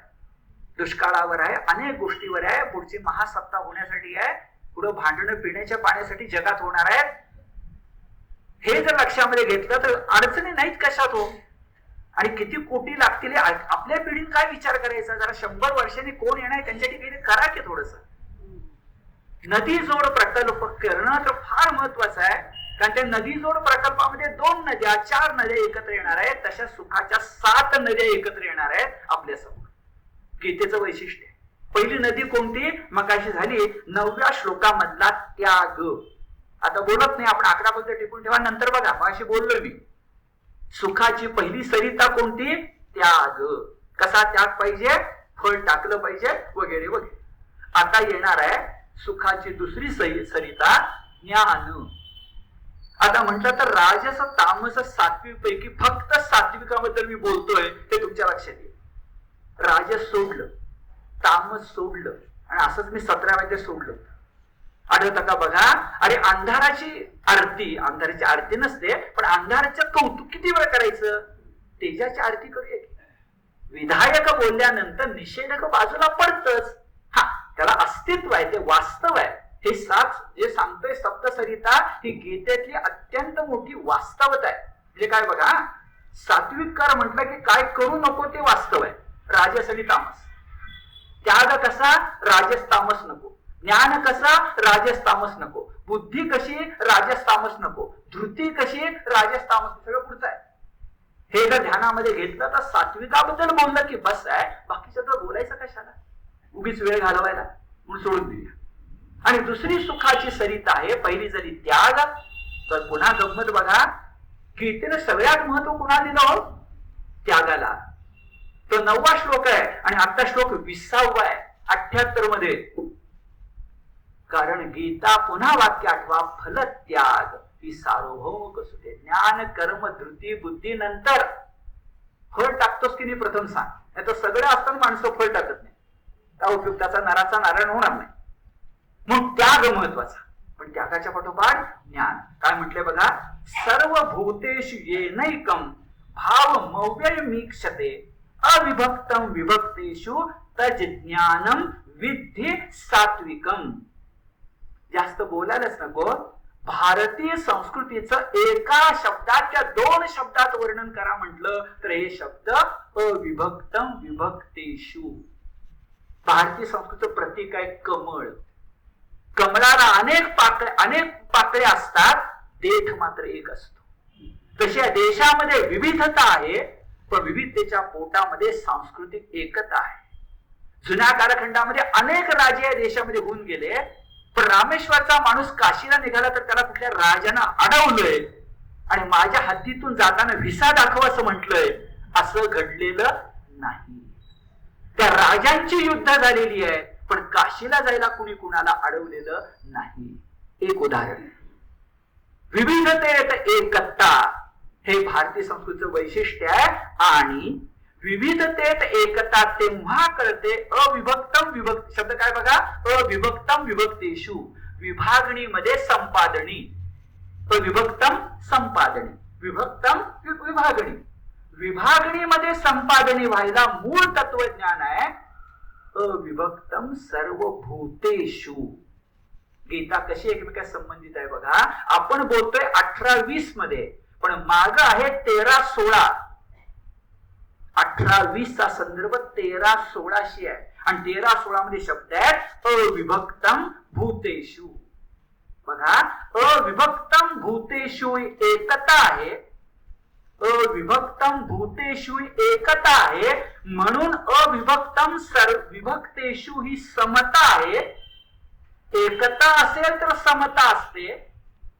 दुष्काळावर आहे, अनेक गोष्टीवर आहे, पुढची महासत्ता होण्यासाठी आहे, पुढं भांडणं पिण्याच्या पाण्यासाठी जगात होणार आहे. हे जर लक्षामध्ये घेतलं तर अडचणी नाहीत कशात हो. आणि किती कोटी लागतील आपल्या पिढीने काय विचार करायचा. जरा 100 वर्षांनी कोण येणार त्यांच्यासाठी काही करा की थोडस. नदी जोड प्रकल्प करणं तर फार महत्वाचं आहे, कारण त्या नदी जोड प्रकल्पामध्ये 2 नद्या 4 नद्या एकत्र येणार आहेत, तशा सुखाच्या 7 नद्या एकत्र येणार आहेत आपल्या समोर. गीतेचं वैशिष्ट्य. पहिली नदी कोणती? मगाशी झाली 9व्या श्लोकामधला त्याग. आता बोलत नाही आपण, 11 पर्यंत टिपून ठेवा, नंतर बघा. मगाशी बोललोय मी, सुखाची पहिली सरिता कोणती? त्याग. कसा त्याग पाहिजे? फळ टाकलं पाहिजे वगैरे वगैरे. आता येणार आहे सुखाची दुसरी सरिता ज्ञान. आता म्हटलं तर राजस तामस सात्विक पैकी फक्त सात्विकाबद्दल मी बोलतोय ते तुमच्या लक्षात येईल. राजस सोडलं, तामस सोडलं, आणि असंच मी 17 सोडलं. आढळतं का बघा? अरे अंधाराची आरती नसते, पण अंधाराचं कौतुक किती वेळ करायचं? तेजाची आरती करूया की. विधायक बोलल्यानंतर निषेधक बाजूला पडतच. हा, त्याला अस्तित्व आहे, ते वास्तव आहे. हे 7 जे सांगतोय सप्तसरिता, ही गीतेतली अत्यंत मोठी वास्तवता आहे. म्हणजे काय बघा, सात्विककार म्हटलं की काय करू नको ते वास्तव आहे. राजस आणि तामस. त्याग कसा? राजस तामस नको. ज्ञान कसा? राजस तामस नको. बुद्धी कशी? राजस तामस नको. धृती कशी? राजस तामस. सगळं पुढचं आहे. हे जर ध्यानामध्ये घेतलं तर सात्विकाबद्दल बोललं की बस आहे, बाकीचं तर बोलायचं कशाला, उगीच वेळ घालवायला, म्हणून सोडून दिली. आणि दुसरी सुखाची सरिता आहे. पहिली झाली त्याग. तर पुन्हा गंमत बघा, गीतेने सगळ्यात महत्व कुणा दिलं हो? त्यागाला. तो 9वा श्लोक आहे आणि आता श्लोक 20वा आहे 78 मध्ये. कारण गीता पुन्हा वाक्य आठवा, फल त्याग ही सार्वभौम कसोटी. ज्ञान कर्म धृती बुद्धी नंतर फळ टाकतोस की नाही प्रथम सांग. नाही तर सगळं असताना माणसं फळ टाकत नाही. त्या उपयोग त्याचा नराचा नारायण होणार नाही. मग त्याग महत्वाचा, पण त्यागाच्या पाठोपाठ ज्ञान. काय म्हटलंय बघा, सर्व भूतेषु येनैकम भाव मव्ययमीक्षते अविभक्तम विभक्तेषु तज ज्ञानम विद्धि सात्विकम. जास्त बोलायलाच नको. भारतीय संस्कृतीचं एका शब्दाच्या 2 शब्दात वर्णन करा म्हटलं तर हे शब्द अविभक्तम विभक्तेषु. भारतीय संस्कृतीचं प्रतीक आहे कमळ. कमळाला अनेक पाकळ्या असतात, देठ मात्र एक असतो. तशी या देशामध्ये विविधता आहे, पण विविधतेच्या पोटामध्ये सांस्कृतिक एकता आहे. जुन्या कालखंडामध्ये अनेक राजे या देशामध्ये होऊन गेले, पण रामेश्वरचा माणूस काशीला निघाला तर त्याला कुठल्या राजानं अडवलंय आणि माझ्या हद्दीतून जाताना व्हिसा दाखव असं म्हटलंय, असं घडलेलं नाही. त्या राजांची युद्ध झालेली आहे, पण काशीला जायला कुणी कुणाला अडवलेलं नाही. एक उदाहरण. विविधतेत एकता हे भारतीय संस्कृतीचं वैशिष्ट्य आहे. आणि विविधतेत एकता तेव्हा कळते अविभक्तम विभक्त. शब्द काय बघा, अविभक्तम विभक्तेषु. विभागणीमध्ये संपादनी. अविभक्तम संपादनी, विभक्तम विभागणी. विभागणीमध्ये संपादनी व्हायला मूळ तत्वज्ञान आहे अविभक्तम सर्व भूतेषु. गीता कशी एकमेकात संबंधित आहे बघा. आपण बोलतोय 18-20 मध्ये, पण माग आहे 13-16. 18-20 चा संदर्भ 13-16शी आहे. आणि 13-16 मध्ये शब्द आहेत अविभक्तम भूतेषु. बघा, अविभक्तम भूतेषु एकता आहे. अविभक्तम भूतेषु एकता आहे, म्हणून अविभक्तम विभक्तेषु ही समता आहे. एकता असेल तर समता असते,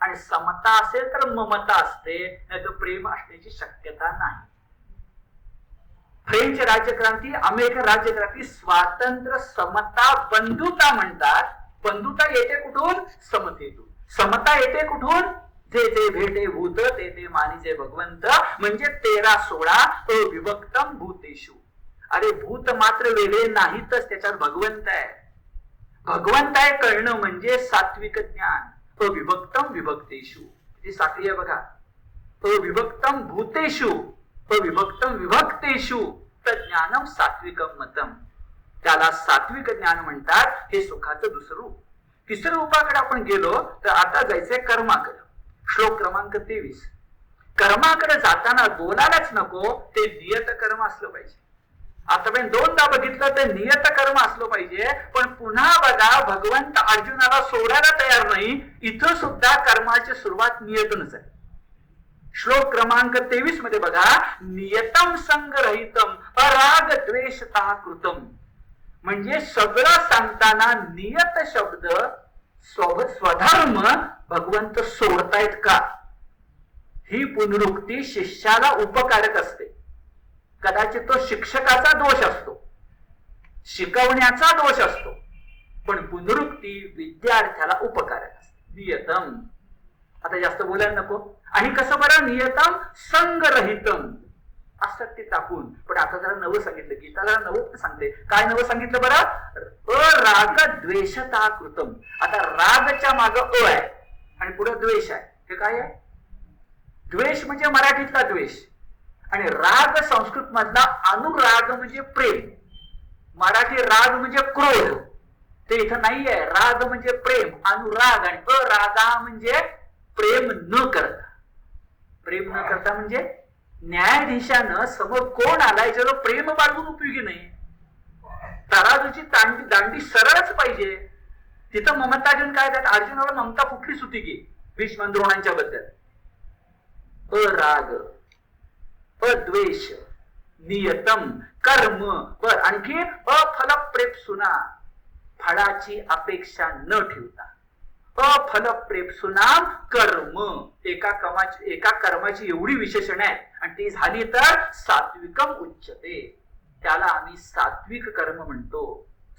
आणि समता असेल तर ममता असते, नाही तर प्रेम असण्याची शक्यता नाही. फ्रेंच राज्यक्रांती, अमेरिकन राज्यक्रांती स्वातंत्र्य समता बंधुता म्हणतात. बंधुता येते कुठून? समतेतून. समता येते कुठून? जे ते भेटे भूत ते ते मानिजे भगवंत. म्हणजे 13-16 अविभक्तम भूतेषु. अरे भूत मात्र वेगळे नाहीतच, त्याच्यात भगवंत आहे. भगवंत आहे कळणं म्हणजे सात्विक ज्ञान. अविभक्तम विभक्तेषु ही साखळी आहे बघा. अविभक्तम भूतेषु अविभक्तम विभक्तेषु ज्ञानम सात्विकम मतम. त्याला सात्विक ज्ञान म्हणतात. हे सुखाचं दुसरं रूप. तिसऱ्या रूपाकडे आपण गेलो तर आता जायचंय कर्माकडे. श्लोक क्रमांक 23. कर्माकडे जाताना बोलायलाच नको, ते नियत कर्म असलं पाहिजे. आता सासूबाईं दोनदा बघितलं तर नियत कर्म असलं पाहिजे, पण पुन्हा बघा भगवंत अर्जुनाला सोडायला तयार नाही. इथं सुद्धा कर्माची सुरुवात नियतनच आहे. श्लोक क्रमांक 23 मध्ये बघा, नियतम संगरहितम अराग द्वेषता कृतम. म्हणजे सगळं सांगताना नियत शब्द स्वधर्म भगवंत सोडतायत का, ही पुनरुक्ती शिष्याला उपकारक असते. कदाचित तो शिक्षकाचा दोष असतो, शिकवण्याचा दोष असतो, पण पुनरुक्ती विद्यार्थ्याला उपकारक असते. नियतम, आता जास्त बोलायला नको. आणि कसं बरं, नियतम संगरहितम आसक्ती टाकून. पण आता जरा नवं सांगितलं, गीता जरा नवं सांगते. काय नवं सांगितलं बरं, अराग द्वेषता कृतम. आता रागच्या माग अ आहे आणि पुढे द्वेष आहे. हे काय आहे? द्वेष म्हणजे मराठीतला द्वेष, आणि राग संस्कृत मधला अनुराग म्हणजे प्रेम. मराठी राग म्हणजे क्रोध, ते इथं नाही आहे. राग म्हणजे प्रेम, अनुराग. आणि अरागा म्हणजे प्रेम न करता. प्रेम न करता म्हणजे न्यायाधीशानं समोर कोण आलाय ज्याला प्रेम बाळगून उपयोगी नाही. तराजूची दांडी सरळच पाहिजे. तिथं ममता घेऊन काय त्यात अर्जुनाला ममता कुठलीच होती की भीष्म द्रोणांच्या बद्दल. अराग, अद्वेष, नियतम कर्म. बर, आणखी अफल प्रेपसुना, फळाची अपेक्षा न ठेवता. अफल प्रेपसुनाम कर्म. एका कर्माची एवढी विशेषण आहे, आणि ती झाली तर सात्विकम उच्चते. त्याला आम्ही सात्विक कर्म म्हणतो.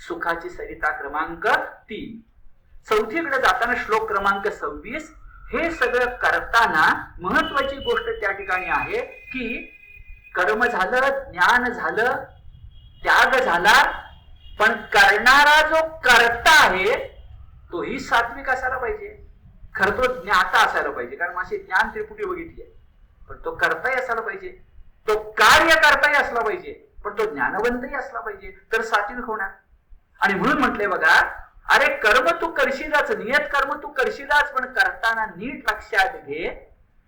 सुखाची सरिता क्रमांक 3. चौथीकडे जाताना श्लोक क्रमांक 26. हे सगळं करताना महत्वाची गोष्ट त्या ठिकाणी आहे की कर्म झालं, ज्ञान झालं, त्याग झाला, पण करणारा जो कर्ता आहे तोही सात्विक असायला पाहिजे. खरं तो ज्ञाता असायला पाहिजे, कारण माझी ज्ञान त्रिपुटी बघितली आहे. पण तो कर्ताही असायला पाहिजे, तो कार्यकर्ताही असला पाहिजे, पण तो ज्ञानवंतही असला पाहिजे, तर सात्विक होणार. आणि म्हणून म्हटलंय बघा, अरे कर्म तू करशीलच, नियत कर्म तू करशीलच, पण करताना नीट लक्षात घे,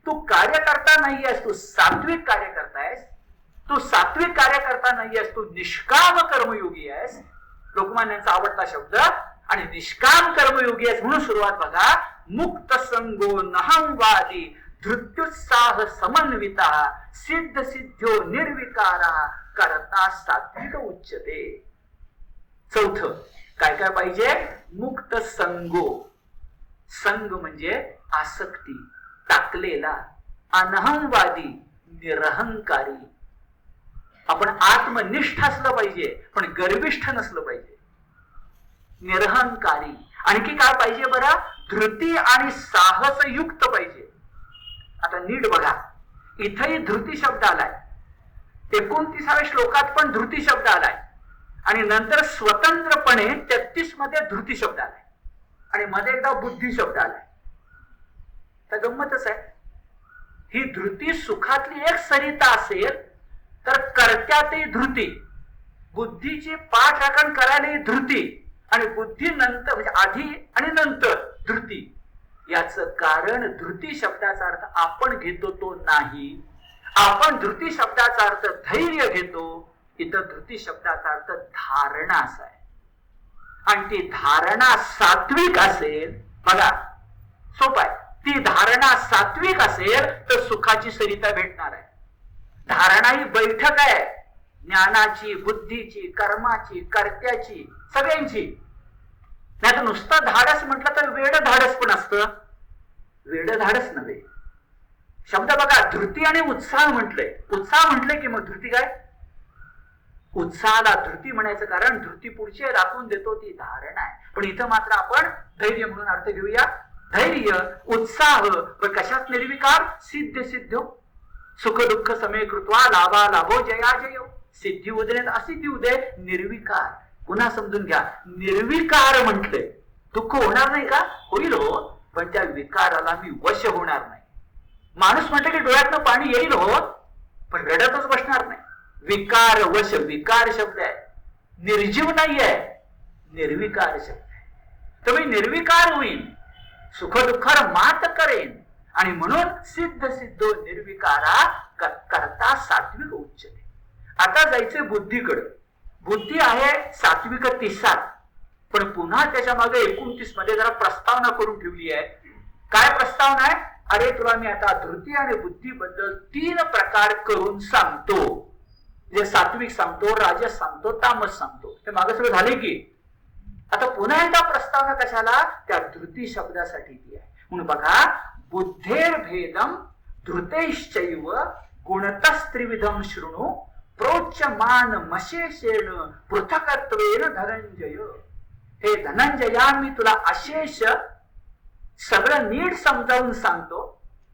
तू कार्यकर्ता नाही आहेस, तू सात्विक कार्यकर्ता आहेस. तू सात्विक कार्यकर्ता नाही आहेस, तू निष्काम कर्मयोगी आहेस. लोकमान्यांचा आवडता शब्द. आणि निष्काम कर्मयोगी आहेस म्हणून सुरुवात बघा, मुक्त संगो नहंवादी धृत्युत्साह समन्विता सिद्ध सिद्ध्यो निर्विकारा करता सात्विक उच्चते. चौथं काय काय पाहिजे? मुक्त संगो. संग म्हणजे आसक्ती, टाकलेला. अनहंवादी, निरहंकारी. आपण आत्मनिष्ठ असलं पाहिजे, पण गर्विष्ठ नसलं पाहिजे. निरहंकारी. आणखी काय पाहिजे बरं? धृती आणि साहस युक्त पाहिजे. आता नीट बघा, इथंही धृती शब्द आलाय, 29व्या श्लोकात पण धृती शब्द आलाय, आणि नंतर स्वतंत्रपणे 33 मध्ये धृती शब्द आलाय, आणि मध्ये एकदा बुद्धी शब्द आलाय. तर गंमतच आहे. ही धृती सुखातली एक सरिता असेल तर कर्त्यातही धृती, बुद्धीची पाठ राखण करायला धृती, आणि बुद्धी नंतर म्हणजे आधी आणि नंतर धृती. याचं कारण धृती शब्दाचा अर्थ आपण घेतो तो नाही. आपण धृती शब्दाचा अर्थ धैर्य घेतो, इथं धृती शब्दाचा अर्थ धारणा असा आहे. आणि ती धारणा सात्विक असेल, बघा सोपं आहे, ती धारणा सात्विक असेल तर सुखाची सरिता भेटणार आहे. धारणा ही बैठक आहे, ज्ञानाची, बुद्धीची, कर्माची, कर्त्याची, सगळ्यांची. नाही तर नुसतं धाडस म्हटलं तर वेड धाडस पण असतं. वेड धाडस नव्हे. शब्द बघा, धृती आणि उत्साह म्हटलंय. उत्साह म्हटलंय की मग धृती काय? उत्साहाला धृती म्हणायचं कारण धृती पुढचे राखून देतो ती धारणा आहे. पण इथं मात्र आपण धैर्य म्हणून अर्थ घेऊया. धैर्य, उत्साह, पण कशात निर्विकार? सिद्ध सिद्ध सुख दुःख समय कृत्वा लाभा लाभो जया जयो. सिद्धी उदे असिद्धी उदे, निर्विकार. पुन्हा समजून घ्या, निर्विकार म्हटलंय. दुःख होणार नाही का? होईल हो, पण त्या विकाराला मी वश होणार नाही. माणूस म्हटलं की डोळ्यातनं पाणी येईल हो, पण रडतच बसणार नाही. विकार वश, विकार शब्द आहे, निर्जीव नाही आहे, निर्विकार शब्द आहे. तर मी निर्विकार होईन, सुख दुःखावर मात करेन, आणि म्हणून सिद्ध सिद्धो निर्विकारा करता सात्विक उच्चते. आता जायचंय बुद्धीकडे. बुद्धी आहे सात्विक 30, पण पुन्हा त्याच्या मागे 29 मध्ये जरा प्रस्तावना करून ठेवली आहे. काय प्रस्तावना आहे? अरे तुला मी आता धृती आणि बुद्धीबद्दल 3 प्रकार करून सांगतो. जे सात्विक सांगतो, राजस सांगतो, तामस सांगतो. हे मागे सगळं झाले की आता पुन्हा एकदा प्रस्तावना कशाला? त्या धृती शब्दासाठी ती आहे. म्हणून बघा, बुद्धेर भेदम धृतेश्चैव गुणतस्त्रिविधम शृणु प्रोच्यमान मशेषेण पृथकत्वेन धनंजय. हे धनंजया, मी तुला अशेष सगळं नीट समजावून सांगतो,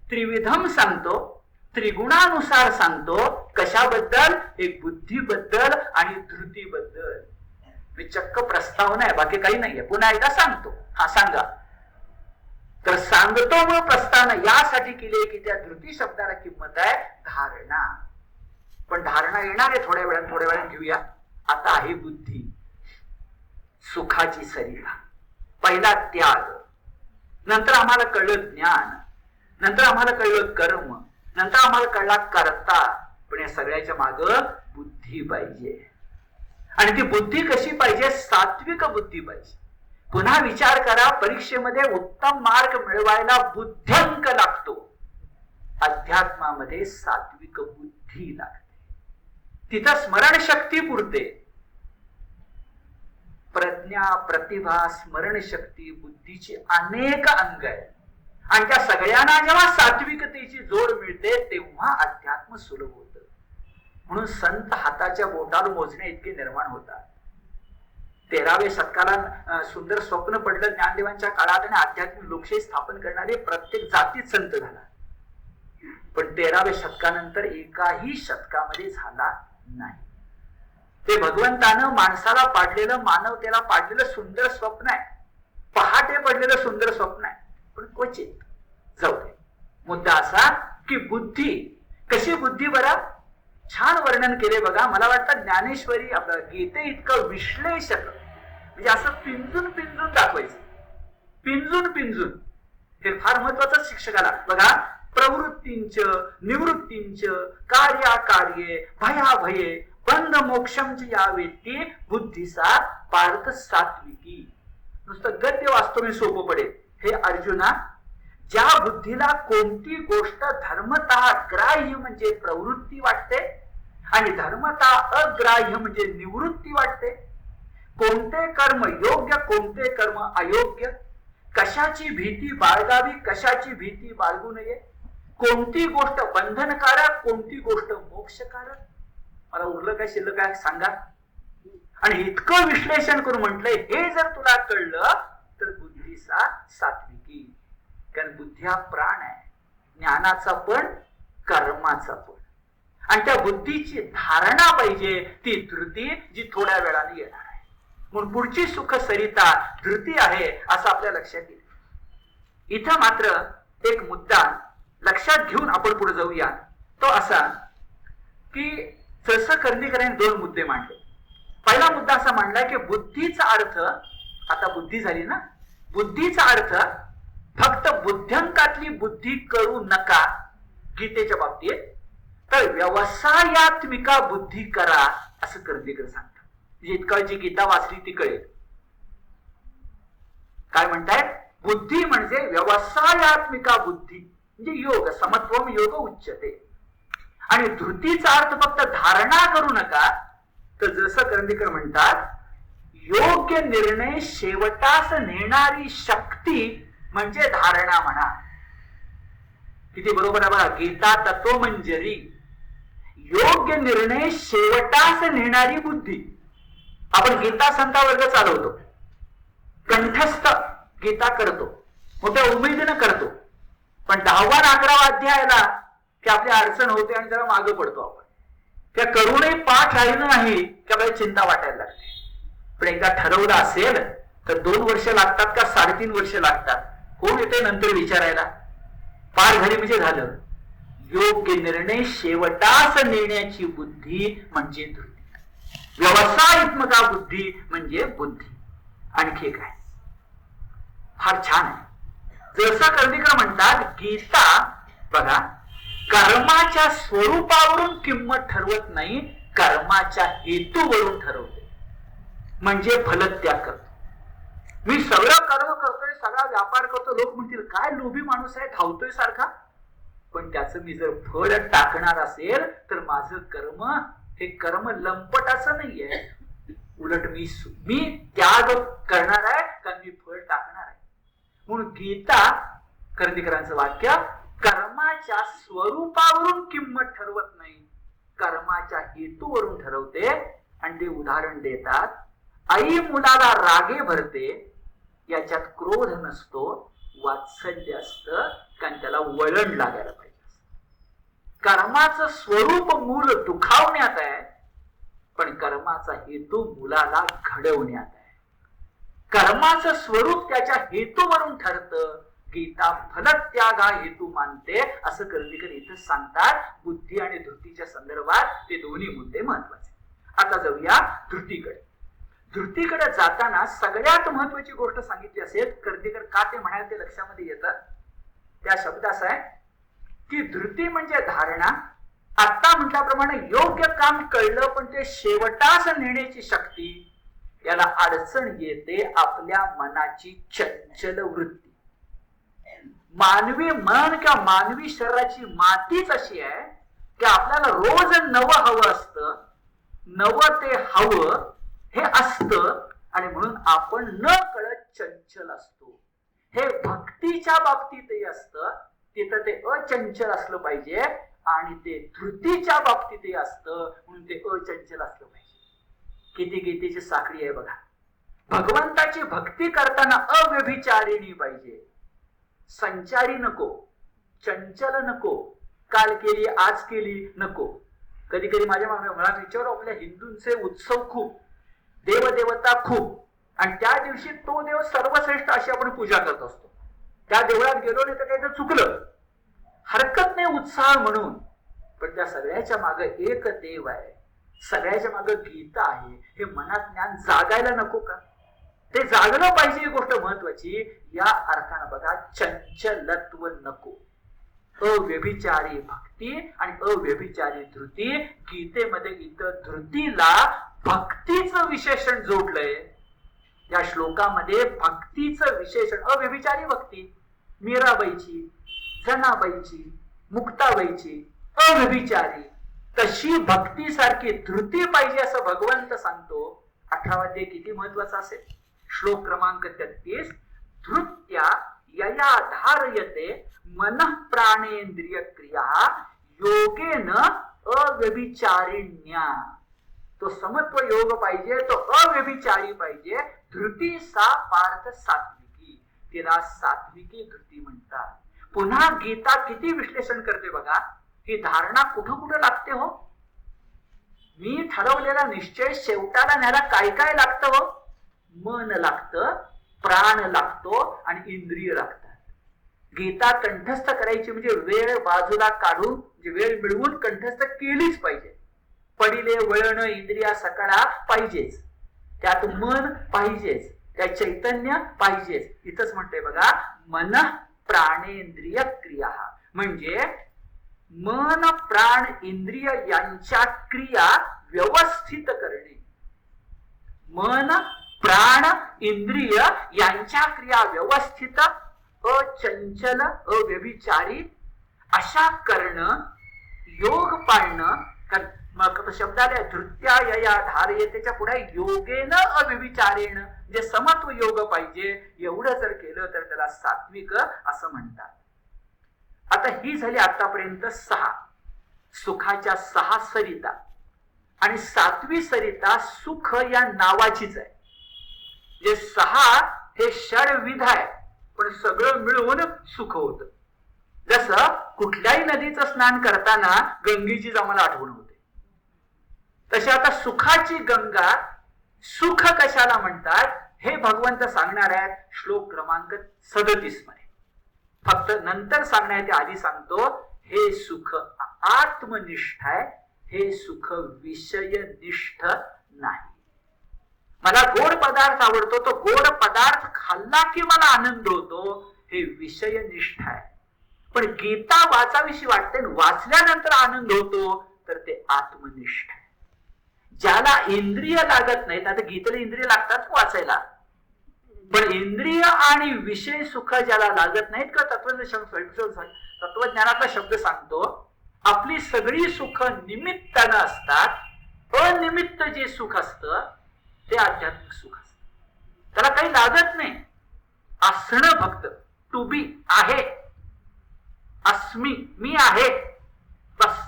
त्रिविधम सांगतो, त्रिगुणानुसार सांगतो. कशाबद्दल? एक बुद्धीबद्दल आणि धृतीबद्दल. मी चक्क प्रस्तावना आहे, बाकी काही नाहीये. पुन्हा एकदा सांगतो. हा सांगा. तर सांगतो मग प्रस्तावना यासाठी केली की त्या धृती शब्दाला किंमत आहे धारणा. पण धारणा येणार आहे थोड्या वेळाने घेऊया. आता आहे बुद्धी, सुखाची सरिता. पहिला त्याग, नंतर आम्हाला कळलं ज्ञान, नंतर आम्हाला कळलं कर्म, नंतर आम्हाला कळला कर्ता. पण या सगळ्याच्या माग बुद्धी पाहिजे. आणि ती बुद्धी कशी पाहिजे? सात्विक बुद्धी पाहिजे. पुन्हा विचार करा, परीक्षेमध्ये उत्तम मार्क मिळवायला बुद्ध्यांक लागतो. अध्यात्मामध्ये सात्विक बुद्धी लागते. तिथं स्मरणशक्ती पुरते. प्रज्ञा, प्रतिभा, स्मरणशक्ती, बुद्धीची अनेक अंग आहेत. आणि त्या सगळ्यांना जेव्हा सात्विकतेची जोड मिळते तेव्हा अध्यात्म सुलभ होतं. म्हणून संत हाताच्या बोटावर मोजणे इतके निर्माण होतात. 13व्या शतकाला सुंदर स्वप्न पडलं ज्ञानदेवांच्या काळात आणि आध्यात्मिक लोकशाही स्थापन करणारे प्रत्येक जातीत संत झाला. पण 13व्या शतकानंतर एकाही शतकामध्ये झाला नाही. ते भगवंतानं माणसाला पाडलेलं, मानवतेला पाडलेलं सुंदर स्वप्न आहे. पहाटे पडलेलं सुंदर स्वप्न आहे, पण क्वचित. जाऊ दे. मुद्दा असा की बुद्धी कशी बुद्धी बरा छान वर्णन केले बघा. मला वाटतं ज्ञानेश्वरी आपलं गीते इतकं विश्लेषक, म्हणजे असं पिंजून दाखवायचं, पिंजून. हे फार महत्वाचं शिक्षकाला. बघा, प्रवृत्तींच निवृत्तींच कार्याकार्ये भयाभये बंध मोक्षमची या व्यक्ती बुद्धीचा पार्थ सात्विकी. नुसतं गद्य वाचतो मी सोपं पडेल. हे अर्जुना, ज्या बुद्धीला कोणती गोष्ट धर्मतः ग्राह्य म्हणजे प्रवृत्ती वाटते आणि धर्मतः अग्राह्य म्हणजे निवृत्ती वाटते, कोणते कर्म योग्य, कोणते कर्म अयोग्य, कशाची भीती बाळगावी, कशाची भीती बाळगू नये, कोणती गोष्ट बंधनकारक, कोणती गोष्ट मोक्षकारक, मला उरलं काय शिल्लक काय सांगा. आणि इतकं विश्लेषण करून म्हटलंय, हे जर तुला कळलं तर बुद्धीचा सात्विकी. कारण बुद्धी हा प्राण आहे, ज्ञानाचा पण कर्माचा पण. आणि त्या बुद्धीची धारणा पाहिजे, ती धृती, जी थोड्या वेळाने येणार आहे. म्हणून पुढची सुख सरिता धृती आहे असं आपल्या लक्षात येईल. इथं मात्र एक मुद्दा लक्षात घेऊन आपण पुढे जाऊया. तो असा की जसं कर्णिकरांनी 2 मुद्दे मांडले. पहिला मुद्दा असा मांडला की बुद्धीचा अर्थ, आता बुद्धी झाली ना, बुद्धीचा अर्थ फक्त बुद्ध्यांकातली बुद्धी करू नका गीतेच्या बाबतीत, तर व्यवसायात्मिका बुद्धी करा असं कर्णिकर सांगतात. म्हणजे इतकं जी गीता वाचली ती कळेल. काय म्हणतायत? बुद्धी म्हणजे व्यवसायात्मिका बुद्धी, म्हणजे योग, समत्वम योग उच्यते. आणि धृतीचा अर्थ फक्त धारणा करू नका, तर जसं कर्णिकर म्हणतात, योग्य निर्णय शेवटास नेणारी शक्ती म्हणजे धारणा म्हणा. किती बरोबर आहे बघा. गीता तत्वमंजरी, योग्य निर्णय शेवटास नेणारी बुद्धी. आपण गीता संता वर्ग चालवतो, कंठस्थ गीता करतो, मोठ्या उमेदीनं करतो, पण 10वा 11वा अध्यायाला की आपली अडचण होते आणि जरा मागे पडतो आपण. त्या करूनही पाठ राहिलं नाही की आपल्याला चिंता वाटायला लागते. पण एकदा ठरवलं असेल तर 2 वर्ष लागतात का 3.5 वर्ष लागतात, कोण येते नंतर विचारायला. पार झाली म्हणजे झालं. योग्य निर्णय शेवटास नेण्याची बुद्धी म्हणजे धृती, व्यवसायात्मका बुद्धी म्हणजे बुद्धी. आणखी काय फार छान आहे. जसं कर्णिकर म्हणतात, गीता बघा कर्माच्या स्वरूपावरून किंमत ठरवत नाही, कर्माच्या हेतूवरून ठरवते. म्हणजे फलत्याग करतो. मी सगळं कर्म करतोय, सगळा व्यापार करतो, लोक म्हणतील काय लोभी माणूस आहे, धावतोय सारखा. पण त्याचं मी जर फळ टाकणार असेल तर माझं कर्म हे कर्म लंपटाचं नाहीये, उलट मी त्याग करणार आहे, कारण मी फळ टाकणार आहे. म्हणून गीता कर्दीकरांचं वाक्य, कर्माच्या स्वरूपावरून किंमत ठरवत नाही, कर्माच्या हेतूवरून ठरवते. आणि ते उदाहरण देतात, आई मुलाला रागे भरते, याच्यात क्रोध नसतो, वात्सल्य असतं, कारण त्याला वळण लागायला पाहिजे. कर्माचं स्वरूप मूल दुखावण्यात आहे, पण कर्माचा हेतू मुलाला घडवण्यात आहे. कर्माचं स्वरूप त्याच्या हेतूवरून ठरतं. गीता फलत्याग हा हेतू मानते, असं कर्दीकर इथं सांगतात. बुद्धी आणि धृतीच्या संदर्भात ते दोन्ही मुद्दे महत्वाचे. आता जाऊया धृतीकडे. धृतीकडे जाताना सगळ्यात महत्वाची गोष्ट सांगितली असेल, कर्दीकर का ते म्हणाल ते लक्षामध्ये येतं. त्या शब्द असा आहे की धृती म्हणजे धारणा. आता म्हटल्याप्रमाणे योग्य काम कळलं पण ते शेवटास नेण्याची शक्ती, याला अडचण येते आपल्या मनाची चंचल वृत्ती. मानवी मन किंवा मानवी शरीराची मातीच अशी आहे की आपल्याला रोज नवं हवं असतं, नवं ते हवं हे असतं, आणि म्हणून आपण न कळत चंचल असतो. हे भक्तीच्या बाबतीतही असतं, तिथं ते अचंचल असलं पाहिजे, आणि ते धृतीच्या बाबतीतही असतं, म्हणून ते अचंचल असलं पाहिजे. किती गीतेची साखळी आहे बघा. भगवंताची भक्ती करताना अव्यभिचारिणी पाहिजे, संचारी नको, चंचल नको, काल केली आज केली नको. कधी कधी माझ्या मनात विचार, आपल्या हिंदूंचे उत्सव खूप, देवदेवता खूप, आणि त्या दिवशी तो देव सर्वश्रेष्ठ अशी आपण पूजा करत असतो. त्या देवळात गेलो नाही तर काही तर चुकलं, हरकत नाही उत्साह म्हणून, पण त्या सगळ्याच्या मागे एक देव आहे, सगळ्याच्या मागे गीता आहे, हे मनात ज्ञान जागायला नको का? ते जागलं पाहिजे, ही गोष्ट महत्वाची. या अर्थानं बघा, चंचलत्व नको. अव्यभिचारी भक्ती आणि अव्यभिचारी धृती. गीतेमध्ये इथं धृतीला भक्तीचं विशेषण जोडलंय. या श्लोकामध्ये भक्तीचं विशेषण, अव्यभिचारी भक्ती, मीराबाईची, जनाबाईची, मुक्ताबाईची अव्यभिचारी, तशी भक्ती सारखी धृती पाहिजे असं भगवंत सांगतो. 18 अध्याय किती महत्वाचा असेल. श्लोक क्रमांक 33, धृत्या यया धारयते मनः प्राणेंद्रिय क्रिया योगेन अव्यभिचारिण्या. तो समत्व योग पाहिजे, तो अव्यभिचारी पाहिजे. धृती सा पार्थ सात्विकी, तिला सात्विकी धृती म्हणतात. पुन्हा गीता किती विश्लेषण करते बघा. ही धारणा कुठं कुठं लागते हो. मी ठरवलेला निश्चय शेवटाला न्यायला काय काय लागतं हो. मन लागतं, प्राण लागतो, आणि इंद्रिय लागतात. गीता कंठस्थ करायची म्हणजे वेळ बाजूला काढून, म्हणजे वेळ मिळवून कंठस्थ केलीच पाहिजे. पडिले वळण इंद्रिया सकळा पाहिजेच, त्यात मन पाहिजेच, त्या चैतन्य पाहिजेच. इथंच म्हणते बघा, मन प्राणेंद्रिय क्रिया, म्हणजे मन प्राण इंद्रिय यांच्या क्रिया व्यवस्थित करणे. मन प्राण इंद्रिय यांच्या क्रिया व्यवस्थित, अचंचल, अव्यभिचारी अशा करणं, योग पाळणं. मग शब्दाला धृत्या यया धारयतेच्या पुढे योगेन अव्यभिचारेण, जे समत्व योग पाहिजे. एवढं जर केलं तर त्याला सात्विक असं म्हणतात. आता ही झाली आतापर्यंत 6 सुखाच्या 6 सरिता, आणि 7वी सरिता सुख या नावाचीच आहे. जे 6 हे षडविध आहे, पण सगळं मिळून सुख होतं. जसं कुठल्याही नदीचं स्नान करताना गंगेचीच आम्हाला आठवण होते, तशी आता सुखाची गंगा, सुख कशाला म्हणतात हे भगवंत सांगणार आहेत श्लोक क्रमांक 37 मध्ये. फक्त नंतर सांगण्यात आधी सांगतो, हे सुख आत्मनिष्ठ आहे, हे सुख विषयनिष्ठ नाही. मला गोड पदार्थ आवडतो, तो गोड पदार्थ खाल्ला की मला आनंद होतो, हे विषयनिष्ठ आहे. पण गीता वाचाविषयी वाटते, वाचल्यानंतर आनंद होतो, तर ते आत्मनिष्ठ आहे. ज्याला इंद्रिय लागत नाहीत, आता गीतेला इंद्रिय लागतात वाचायला, पण इंद्रिय आणि विषय सुख ज्याला लागत नाहीत का तत्वज्ञानातला शब्द सांगतो, आपली सगळी सुख निमित्तानं असतात, अनिमित्त जे सुख असतं ते आध्यात्मिक सुख असतं. त्याला काही लागत नाही, असणं फक्त, टू बी, आहे, अस्मी, मी आहे, बस.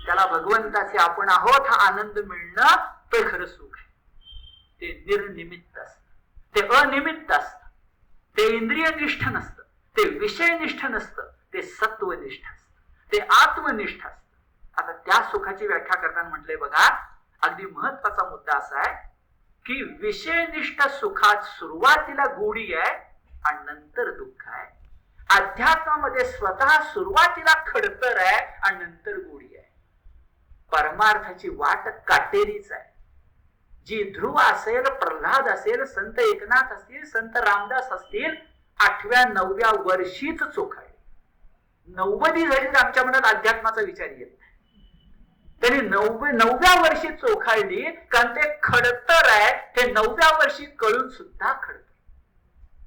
त्याला भगवंताचे आपण आहोत हा आनंद मिळणं ते खरं सुख आहे. ते निर्निमित्त असत, ते अनिमित्त असत, ते इंद्रियनिष्ठ नसतं, ते विषयनिष्ठ नसतं, ते सत्वनिष्ठ असतं, ते आत्मनिष्ठ असतं. आता त्या सुखाची व्याख्या करताना म्हटलंय बघा, अगदी महत्वाचा मुद्दा असा आहे की विषयनिष्ठ सुखात सुरुवातीला गोडी आहे आणि नंतर दुःख आहे. अध्यात्मामध्ये स्वतः सुरुवातीला खडतर आहे आणि नंतर गोडी आहे. परमार्थाची वाट काटेरीच आहे. जी ध्रुव असेल, प्रल्हाद असेल, संत एकनाथ असतील, संत रामदास असतील, 8व्या 9व्या वर्षीच चोखाळली. 90 झाली तर आमच्या मनात अध्यात्माचा विचार येत नाही. त्यांनी 9व्या वर्षी चोखाळली, कारण ते खडतर आहे हे 9व्या वर्षी कळून सुद्धा खडतर.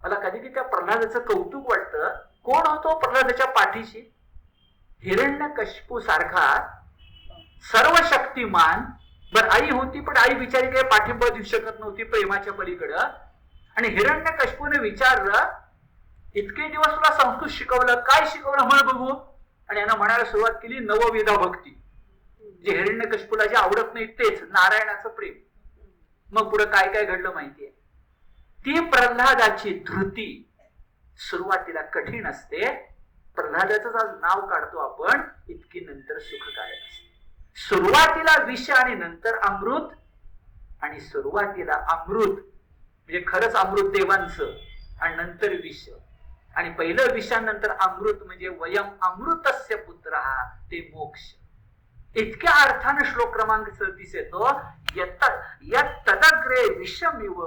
मला कधी कधी त्या प्रल्हादाचं कौतुक वाटतं. कोण होतो प्रल्हादाच्या पाठीशी? हिरण्यकशिपू सारखा सर्व शक्तिमान. बर, आई होती, पण आई बिचारी काही पाठिंबा देऊ शकत नव्हती प्रेमाच्या पलीकडं. आणि हिरण्यकशिपूने विचारलं, इतके दिवस तुला संस्कृत शिकवलं, काय शिकवलं म्हण बघू. आणि यानं म्हणायला सुरुवात केली नवविधा भक्ती. जे हिरण्यकशिपूला जे आवडत नाही तेच, नारायणाचं प्रेम. मग पुढे काय काय घडलं माहितीये? ती प्रल्हादाची धृती सुरुवातीला कठीण असते. प्रल्हादाचं आज नाव काढतो आपण, इतकी नंतर सुखकारक असते. सुरुवातीला विष आणि नंतर अमृत, आणि सुरुवातीला अमृत म्हणजे खरंच अमृत देवांचं, आणि नंतर विष, आणि पहिलं विषानंतर अमृत म्हणजे वयम अमृतस्य पुत्र, ते मोक्ष. इतक्या अर्थानं श्लोक क्रमांक 34 येतो, यत् तदग्रे विषमिव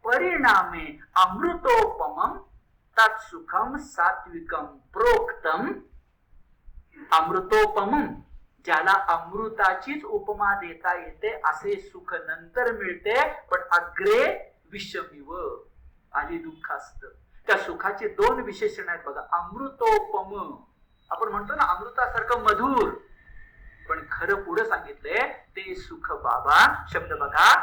परिणामे अमृतोपमं तत्सुखम सात्विकम प्रोक्तम. अमृतोपमं, ज्याला अमृताचीच उपमा देता येते असे सुख नंतर मिळते, पण अग्रे विषमिव, आधी दुःख असतं. त्या सुखाचे 2 विशेषण आहेत बघा. अमृतोपम, आपण म्हणतो ना अमृतासारखं मधुर, पण खरं पुढे सांगितलंय ते सुख बाबा. शब्द बघा,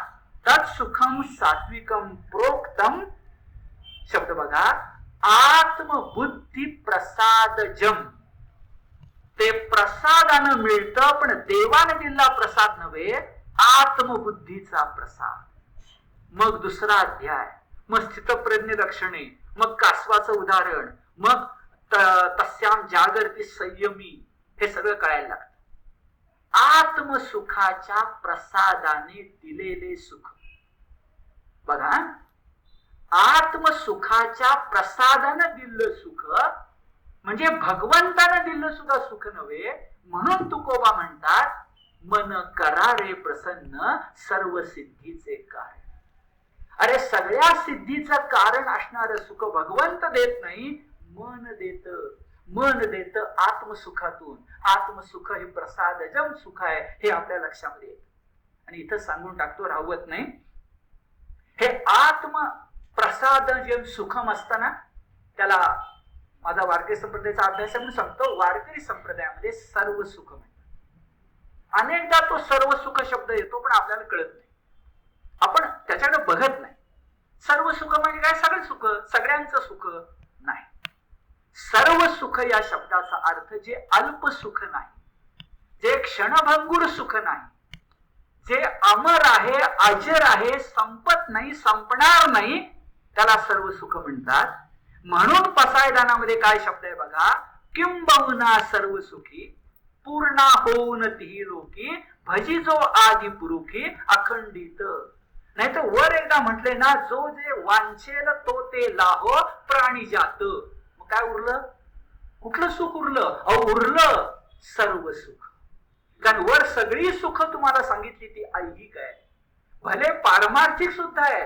तत्सुखम सात्विकम प्रोक्तम. शब्द बघा, आत्मबुद्धी प्रसादजम. ते प्रसादानं मिळतं, पण देवाने दिलेला प्रसाद नव्हे, आत्मबुद्धीचा प्रसाद. मग दुसरा अध्याय, मग स्थितप्रज्ञ लक्षणे, मग कासवाचं उदाहरण, मग तस्याम जागरती संयमी, हे सगळं कळायला लागतं. आत्मसुखाच्या प्रसादाने दिलेले सुख बघा. आत्मसुखाच्या प्रसादानं दिलेलं सुख म्हणजे भगवंतानं दिलं सुद्धा सुख नव्हे. म्हणून तुकोबा म्हणतात, मन करा रे प्रसन्न सर्व सिद्धीचे कारण. अरे सगळ्या सिद्धीचं कारण असणारं सुख भगवंत देत नाही, मन देत. मन देत आत्मसुखातून. आत्मसुख हे प्रसादजम सुख आहे, हे आपल्या लक्षामध्ये येत. आणि इथं सांगून टाकतो, राहवत नाही. हे आत्म प्रसादजम सुखम असताना त्याला माझा वारकरी संप्रदायाचा अभ्यास म्हणून सांगतो, वारकरी संप्रदायामध्ये सर्व सुख म्हणतात. अनेकदा तो सर्व सुख शब्द येतो, पण आपल्याला कळत नाही, आपण त्याच्याकडे बघत नाही. सर्व सुख म्हणजे काय? सगळे सुख, सगळ्यांचं सुख नाही. सर्व सुख या शब्दाचा अर्थ जे अल्प सुख नाही, जे क्षणभंगुर सुख नाही, जे अमर आहे, अजर आहे, संपत नाही, संपणार नाही, त्याला सर्व सुख म्हणतात. म्हणून पसायदानामध्ये काय शब्द आहे बघा, किंबहुना सर्व सुखी पूर्णा होऊन ती लोकी भजी जो आदि पुरुखी अखंडित. नाही तर वर एकदा म्हटले ना, जो जे वांछेल तो ते लाहो प्राणी जात. मग काय उरलं? कुठलं सुख उरलं? अहो उरलं सर्व सुख. कारण वर सगळी सुख तुम्हाला सांगितली ती ऐहिक आहे, भले पारमार्थिक सुद्धा आहे,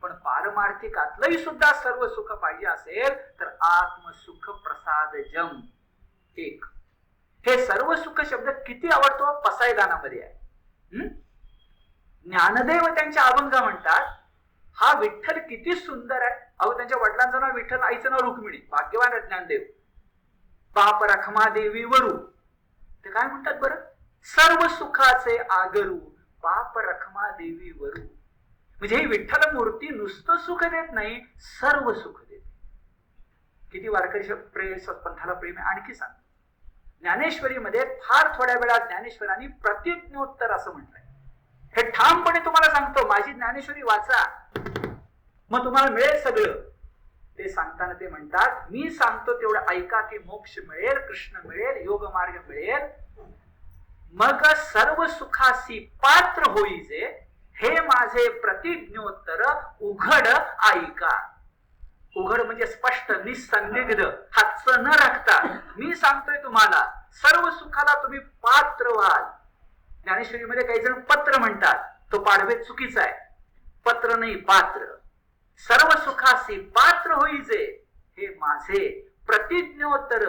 पण पारमार्थिकातलंही सुद्धा सर्व सुख पाहिजे असेल तर आत्मसुख प्रसादजम एक. हे सर्व सुख शब्द किती आवडतो? पसायदानामध्ये आहे. ज्ञानदेव त्यांच्या अभंगा म्हणतात, हा विठ्ठल किती सुंदर आहे. अहो, त्यांच्या वडिलांचं नाव विठ्ठल, आईचं नाव रुक्मिणी. भाग्यवान आहे ज्ञानदेव. बाप रखमा देवी वरू, ते काय म्हणतात बरं, सर्व सुखाचे आगरू बाप रखमा देवी वरू. म्हणजे ही विठ्ठल मूर्ती नुसतं सुख देत नाही, सर्व सुख देते. किती वारकरी पंथाला प्रेम आहे आणखी सांग. ज्ञानेश्वरीमध्ये फार थोड्या वेळात ज्ञानेश्वरांनी प्रतिज्ञोत्तर असं म्हटलंय. हे ठामपणे तुम्हाला सांगतो, माझी ज्ञानेश्वरी वाचा, मग तुम्हाला मिळेल सगळं. ते सांगताना ते म्हणतात, मी सांगतो तेवढं ऐका की मोक्ष मिळेल, कृष्ण मिळेल, योग मार्ग मिळेल. मग सर्व सुखासी पात्र होईजे, हे माझे प्रतिज्ञोत्तर उघड ऐका. उघड म्हणजे स्पष्ट, निसंदिग्ध, हातचं न राखता मी सांगतोय तुम्हाला, सर्व सुखाला तुम्ही पात्र व्हाल. ज्ञानेश्वरीमध्ये काही जण पत्र म्हणतात, तो पाडभेद चुकीचा आहे. पत्र नाही, पात्र. सर्व सुखासी पात्र होईजे, हे माझे प्रतिज्ञोत्तर.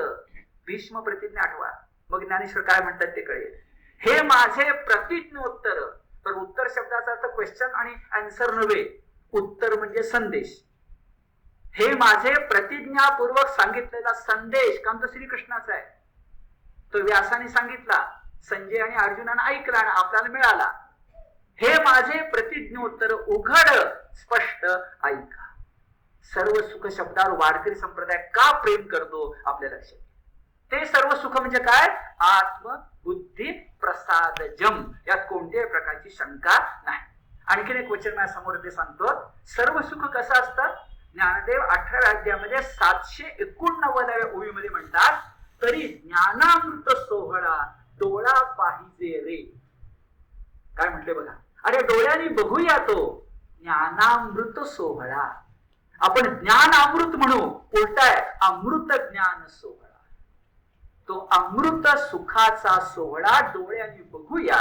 भीष्म प्रतिज्ञा आठवा, मग ज्ञानेश्वर काय म्हणतात ते कळेल. हे माझे प्रतिज्ञोत्तर. तर उत्तर शब्दाचा अर्थ क्वेश्चन आणि आन्सर नव्हे, उत्तर म्हणजे संदेश. हे माझे प्रतिज्ञापूर्वक सांगितलेला संदेश, काम तर श्रीकृष्णाचा आहे. तो व्यासाने सांगितला, संजय आणि अर्जुनाने ऐकला आणि आपल्याला मिळाला. हे माझे प्रतिज्ञोत्तर उघड स्पष्ट ऐका. सर्व सुख शब्दावर वारकरी संप्रदाय का प्रेम करतो आपल्या लक्षात. ते सर्व सुख म्हणजे काय, आत्म बुद्धी प्रसादजम, यात कोणत्याही प्रकारची शंका नाही. आणखीन एक वचन माझ्या समोर ते सांगतो. सर्व सुख कसं असतं, ज्ञानदेव 18व्या अध्यायामध्ये 789व्या ओळीमध्ये म्हणतात, तरी ज्ञानामृत सोहळा डोळा पाहिजे रे. काय म्हटले बघा, अरे डोळ्याने बघूया तो ज्ञानामृत सोहळा. आपण ज्ञान अमृत म्हणू, उलटाय अमृत ज्ञान सोहळा. तो अमृत सुखाचा सोहळा डोळ्याने बघूया,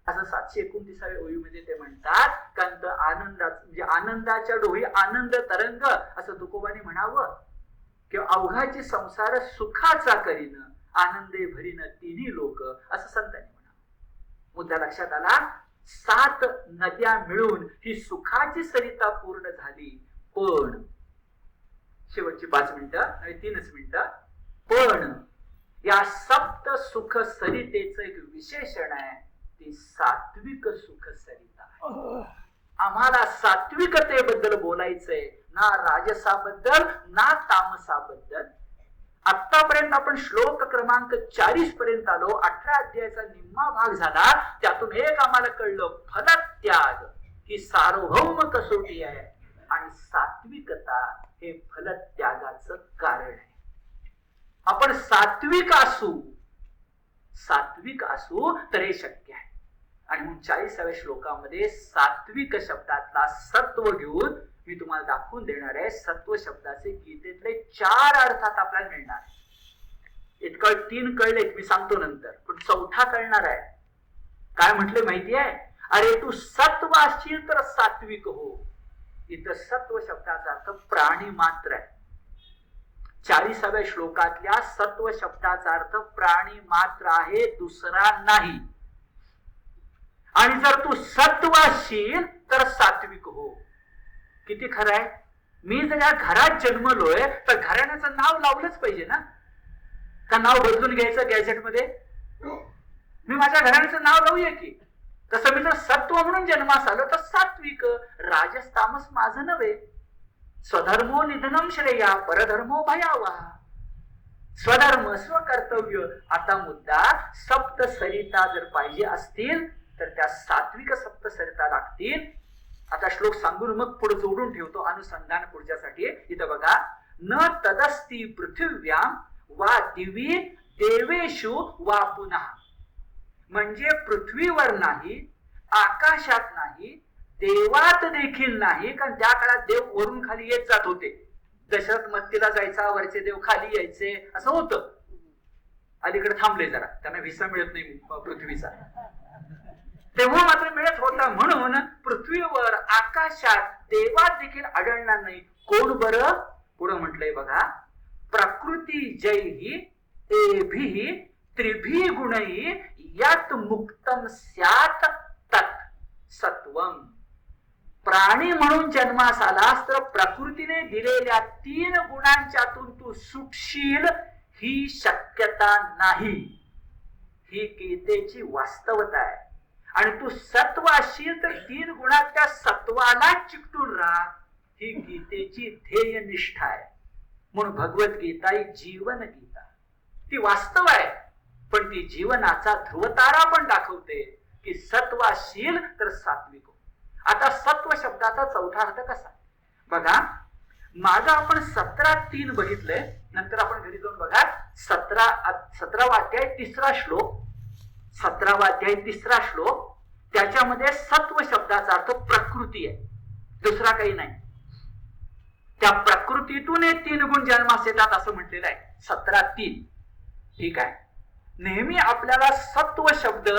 असं 729व्या ओळीमध्ये ते म्हणतात. कांत आनंदात म्हणजे आनंदाच्या डोळी आनंद तरंग असं तुकोबाने म्हणावं, किंवा अवघाची संसार सुखाचा करीन आनंदे भरीन तिन्ही लोक, असं संतांनी म्हणावं. मुद्दा लक्षात आला. 7 नद्या मिळून ही सुखाची सरिता पूर्ण झाली. पण शेवटची 5 मिनिटं, 3च मिनिटं, पण या सप्त सुख सरितेचं एक विशेषण आहे, ती सात्विक सुख सरिता आहे. आम्हाला सात्विकतेबद्दल बोलायचंय, ना राजसाबद्दल ना तामसाबद्दल. आतापर्यंत आपण श्लोक क्रमांक 40 पर्यंत आलो. 18 अध्यायाचा निम्मा भाग झाला. त्यातून एक आम्हाला कळलं, फलत्याग ही सार्वभौम कसोटी आहे आणि सात्विकता हे फलत्यागाचं कारण आहे. आपण सात्विक असू तर हे शक्य आहे. आणि मग 40व्या श्लोकामध्ये सात्विक शब्दातला सत्व घेऊन मी तुम्हाला दाखवून देणार आहे. सत्व शब्दाचे गीतेतले 4 अर्थात आपल्याला मिळणार. इतकं 3 कळलेत, मी सांगतो नंतर, पण 4था कळणार आहे. काय म्हटले माहिती आहे, अरे तू सत्व असशील तर सात्विक हो. इथं सत्व शब्दाचा अर्थ प्राणी मात्र आहे. 40व्या श्लोकातल्या सत्व शब्दाचा अर्थ प्राणी मात्र आहे, दुसरा नाही. आणि जर तू सत्व असशील तर सात्विक हो. किती खरं आहे. मी जर या घरात जन्मलोय तर घराण्याचं नाव लावलंच पाहिजे ना, का नाव बदलून घ्यायचं गॅजेटमध्ये. मी माझ्या घराण्याचं नाव लावूया की. तसं मी जर सत्व म्हणून जन्मास आलो तर सात्विक. राजस तामस माझं नव्हे. स्वधर्मो निधनम श्रेया परधर्मो भयावा. स्वधर्म स्वकर्तव्य. आता मुद्दा, सप्त सरिता जर पाहिजे असतील तर त्या सात्विक सप्त सरिता लागतील. आता श्लोक सांगून मग पुढे जोडून ठेवतो अनुसंधान पुढच्यासाठी. इथं बघा, न तदस्ती पृथिव्याम वा दिवी देवेशु वा पुन्हा. म्हणजे पृथ्वीवर नाही, आकाशात नाही, देवात देखील नाही. कारण त्या काळात देव वरून खाली येत जात होते. दशरथ मत्तीला जायचा, वरचे देव खाली यायचे, असं होतं. अलीकडे थांबले जरा, त्यांना व्हिसा मिळत नाही पृथ्वीचा. तेव्हा मात्र मिळत होता. म्हणून पृथ्वीवर आकाशात देवात देखील आढळणार नाही. कोण बरं? पुढं म्हटलंय बघा, प्रकृती जैही एभिः त्रिभी गुणैः यत् मुक्तम स्यात् तत्. सत्वम. प्राणी म्हणून जन्मास आलास तर प्रकृतीने दिलेल्या 3 गुणांच्यातून तू सुटशील ही शक्यता नाही. ही गीतेची वास्तवता आहे. आणि तू सत्व असशील तर 3 गुणात सत्वाला चिकटून राहा. ही गीतेची ध्येयनिष्ठा आहे. म्हणून भगवद्गीता ही जीवन गीता, ती वास्तव आहे, पण ती जीवनाचा ध्रुवतारा पण दाखवते की सत्वाशील तर सात्विक. आता सत्व शब्दाचा चौथा अर्थ कसा बघा. मागं आपण 17:3 बघितलंय, नंतर आपण घरी जाऊन बघा 17वा अध्याय 3रा श्लोक, 17वा अध्याय 3रा श्लोक. त्याच्यामध्ये सत्व शब्दाचा अर्थ प्रकृती आहे, दुसरा काही नाही. त्या प्रकृतीतून 3 गुण जन्मास येतात असं म्हटलेलं आहे 17:3. ठीक आहे. नेहमी आपल्याला सत्व शब्द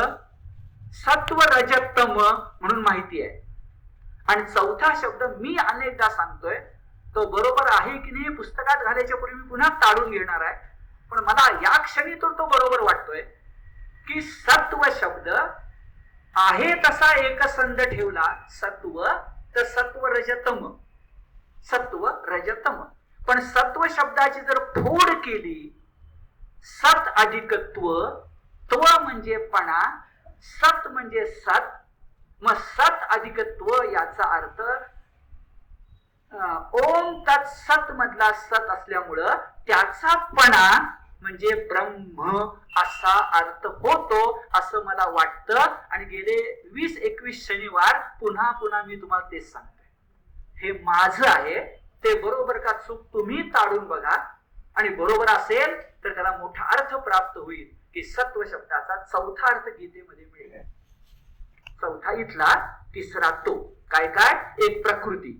सत्व रजतम म्हणून माहिती आहे. आणि चौथा शब्द मी अनेकदा सांगतोय, तो बरोबर आहे की नाही पुस्तकात घालायच्या पूर्वी मी पुन्हा ताडून घेणार आहे, पण मला या क्षणी तो बरोबर वाटतोय की सत्व शब्द आहे तसा एकसंध ठेवला सत्व तर सत्व रजतम, सत्व रजतम. पण सत्व शब्दाची जर फोड केली, सत अधिकत्व, त्व म्हणजे पणा, सत म्हणजे सत, मग सत अधिकत्व याचा अर्थ ओम तत्सत मधला सत असल्यामुळं त्याचा पणा म्हणजे ब्रह्म असा अर्थ होतो असं मला वाटतं. आणि गेले 20-21 शनिवार पुन्हा मी तुम्हाला तेच सांगतोय. हे माझं आहे, ते बरोबर का चूक तुम्ही ताडून बघा, आणि बरोबर असेल तर त्याला मोठा अर्थ प्राप्त होईल की सत्व शब्दाचा चौथा अर्थ गीतेमध्ये मिळेल. चौथा इथला, तिसरा तो काय काय, एक प्रकृती,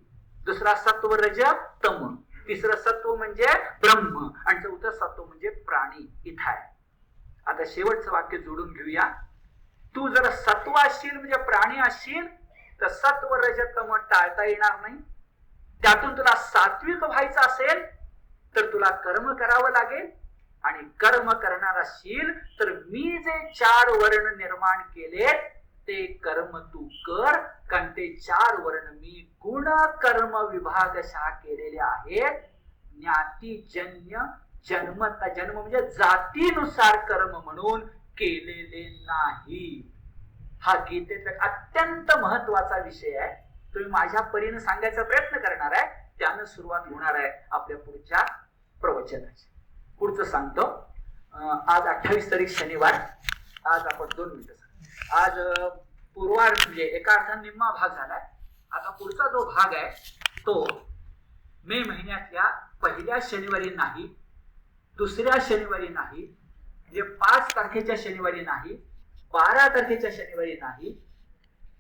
दुसरा सत्व रज तम, तिसरं सत्व म्हणजे ब्रह्म, आणि चौथं सत्व म्हणजे प्राणी इथं आहे. आता शेवटचं वाक्य जोडून घेऊया. तू जर सत्व असशील म्हणजे प्राणी असशील तर सत्व रज तम टाळता येणार नाही. त्यातून तुला सात्विक व्हायचं असेल तर तुला कर्म करावं लागेल. आणि कर्म करणार असशील तर मी जे 4 वर्ण निर्माण केले ते कर्म तू कर, कारण ते 4 वर्ण मी गुण कर्म विभागशः केलेले आहेत. ज्ञातीजन्य जन्मता, जन्म म्हणजे जातीनुसार कर्म म्हणून केलेले नाही. हा गीतेतला अत्यंत महत्वाचा विषय आहे. तुम्ही माझ्या परीने सांगायचा प्रयत्न करणार आहे, त्यानं सुरुवात होणार आहे आपल्या पुढच्या प्रवचनाची. पुढचं सांगतो. आज 28 तारीख शनिवार. आज आपण 2 मिनिटं, आज पूर्वार्ध म्हणजे एका अर्थाने निम्मा भाग झालाय. आता पुढचा जो भाग आहे तो मे महिन्यातल्या 1ल्या शनिवारी नाही, 2ऱ्या शनिवारी नाही, म्हणजे 5 तारखेच्या शनिवारी नाही, 12 तारखेच्या शनिवारी नाही,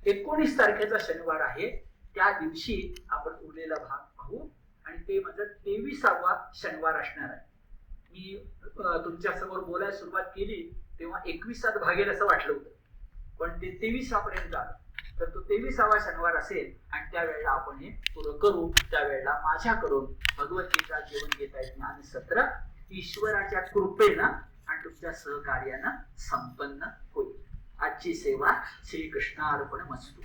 19 तारखेचा शनिवार आहे, त्या दिवशी आपण उरलेला भाग पाहू. आणि ते माझं 23वा शनिवार असणार आहे. मी तुमच्या समोर बोलायला सुरुवात केली तेव्हा 21 भागेल असं वाटलं होतं, पण ते 23 पर्यंत आलं. तर तो 23वा शनिवार असेल आणि त्यावेळेला आपण हे पुरं करू. त्यावेळेला माझ्याकडून भगवद्गीता जीवन घेता ज्ञान सत्र ईश्वराच्या कृपेनं आणि तुमच्या सहकार्यानं संपन्न होईल. आजची सेवा श्रीकृष्णार्पण मस्तु.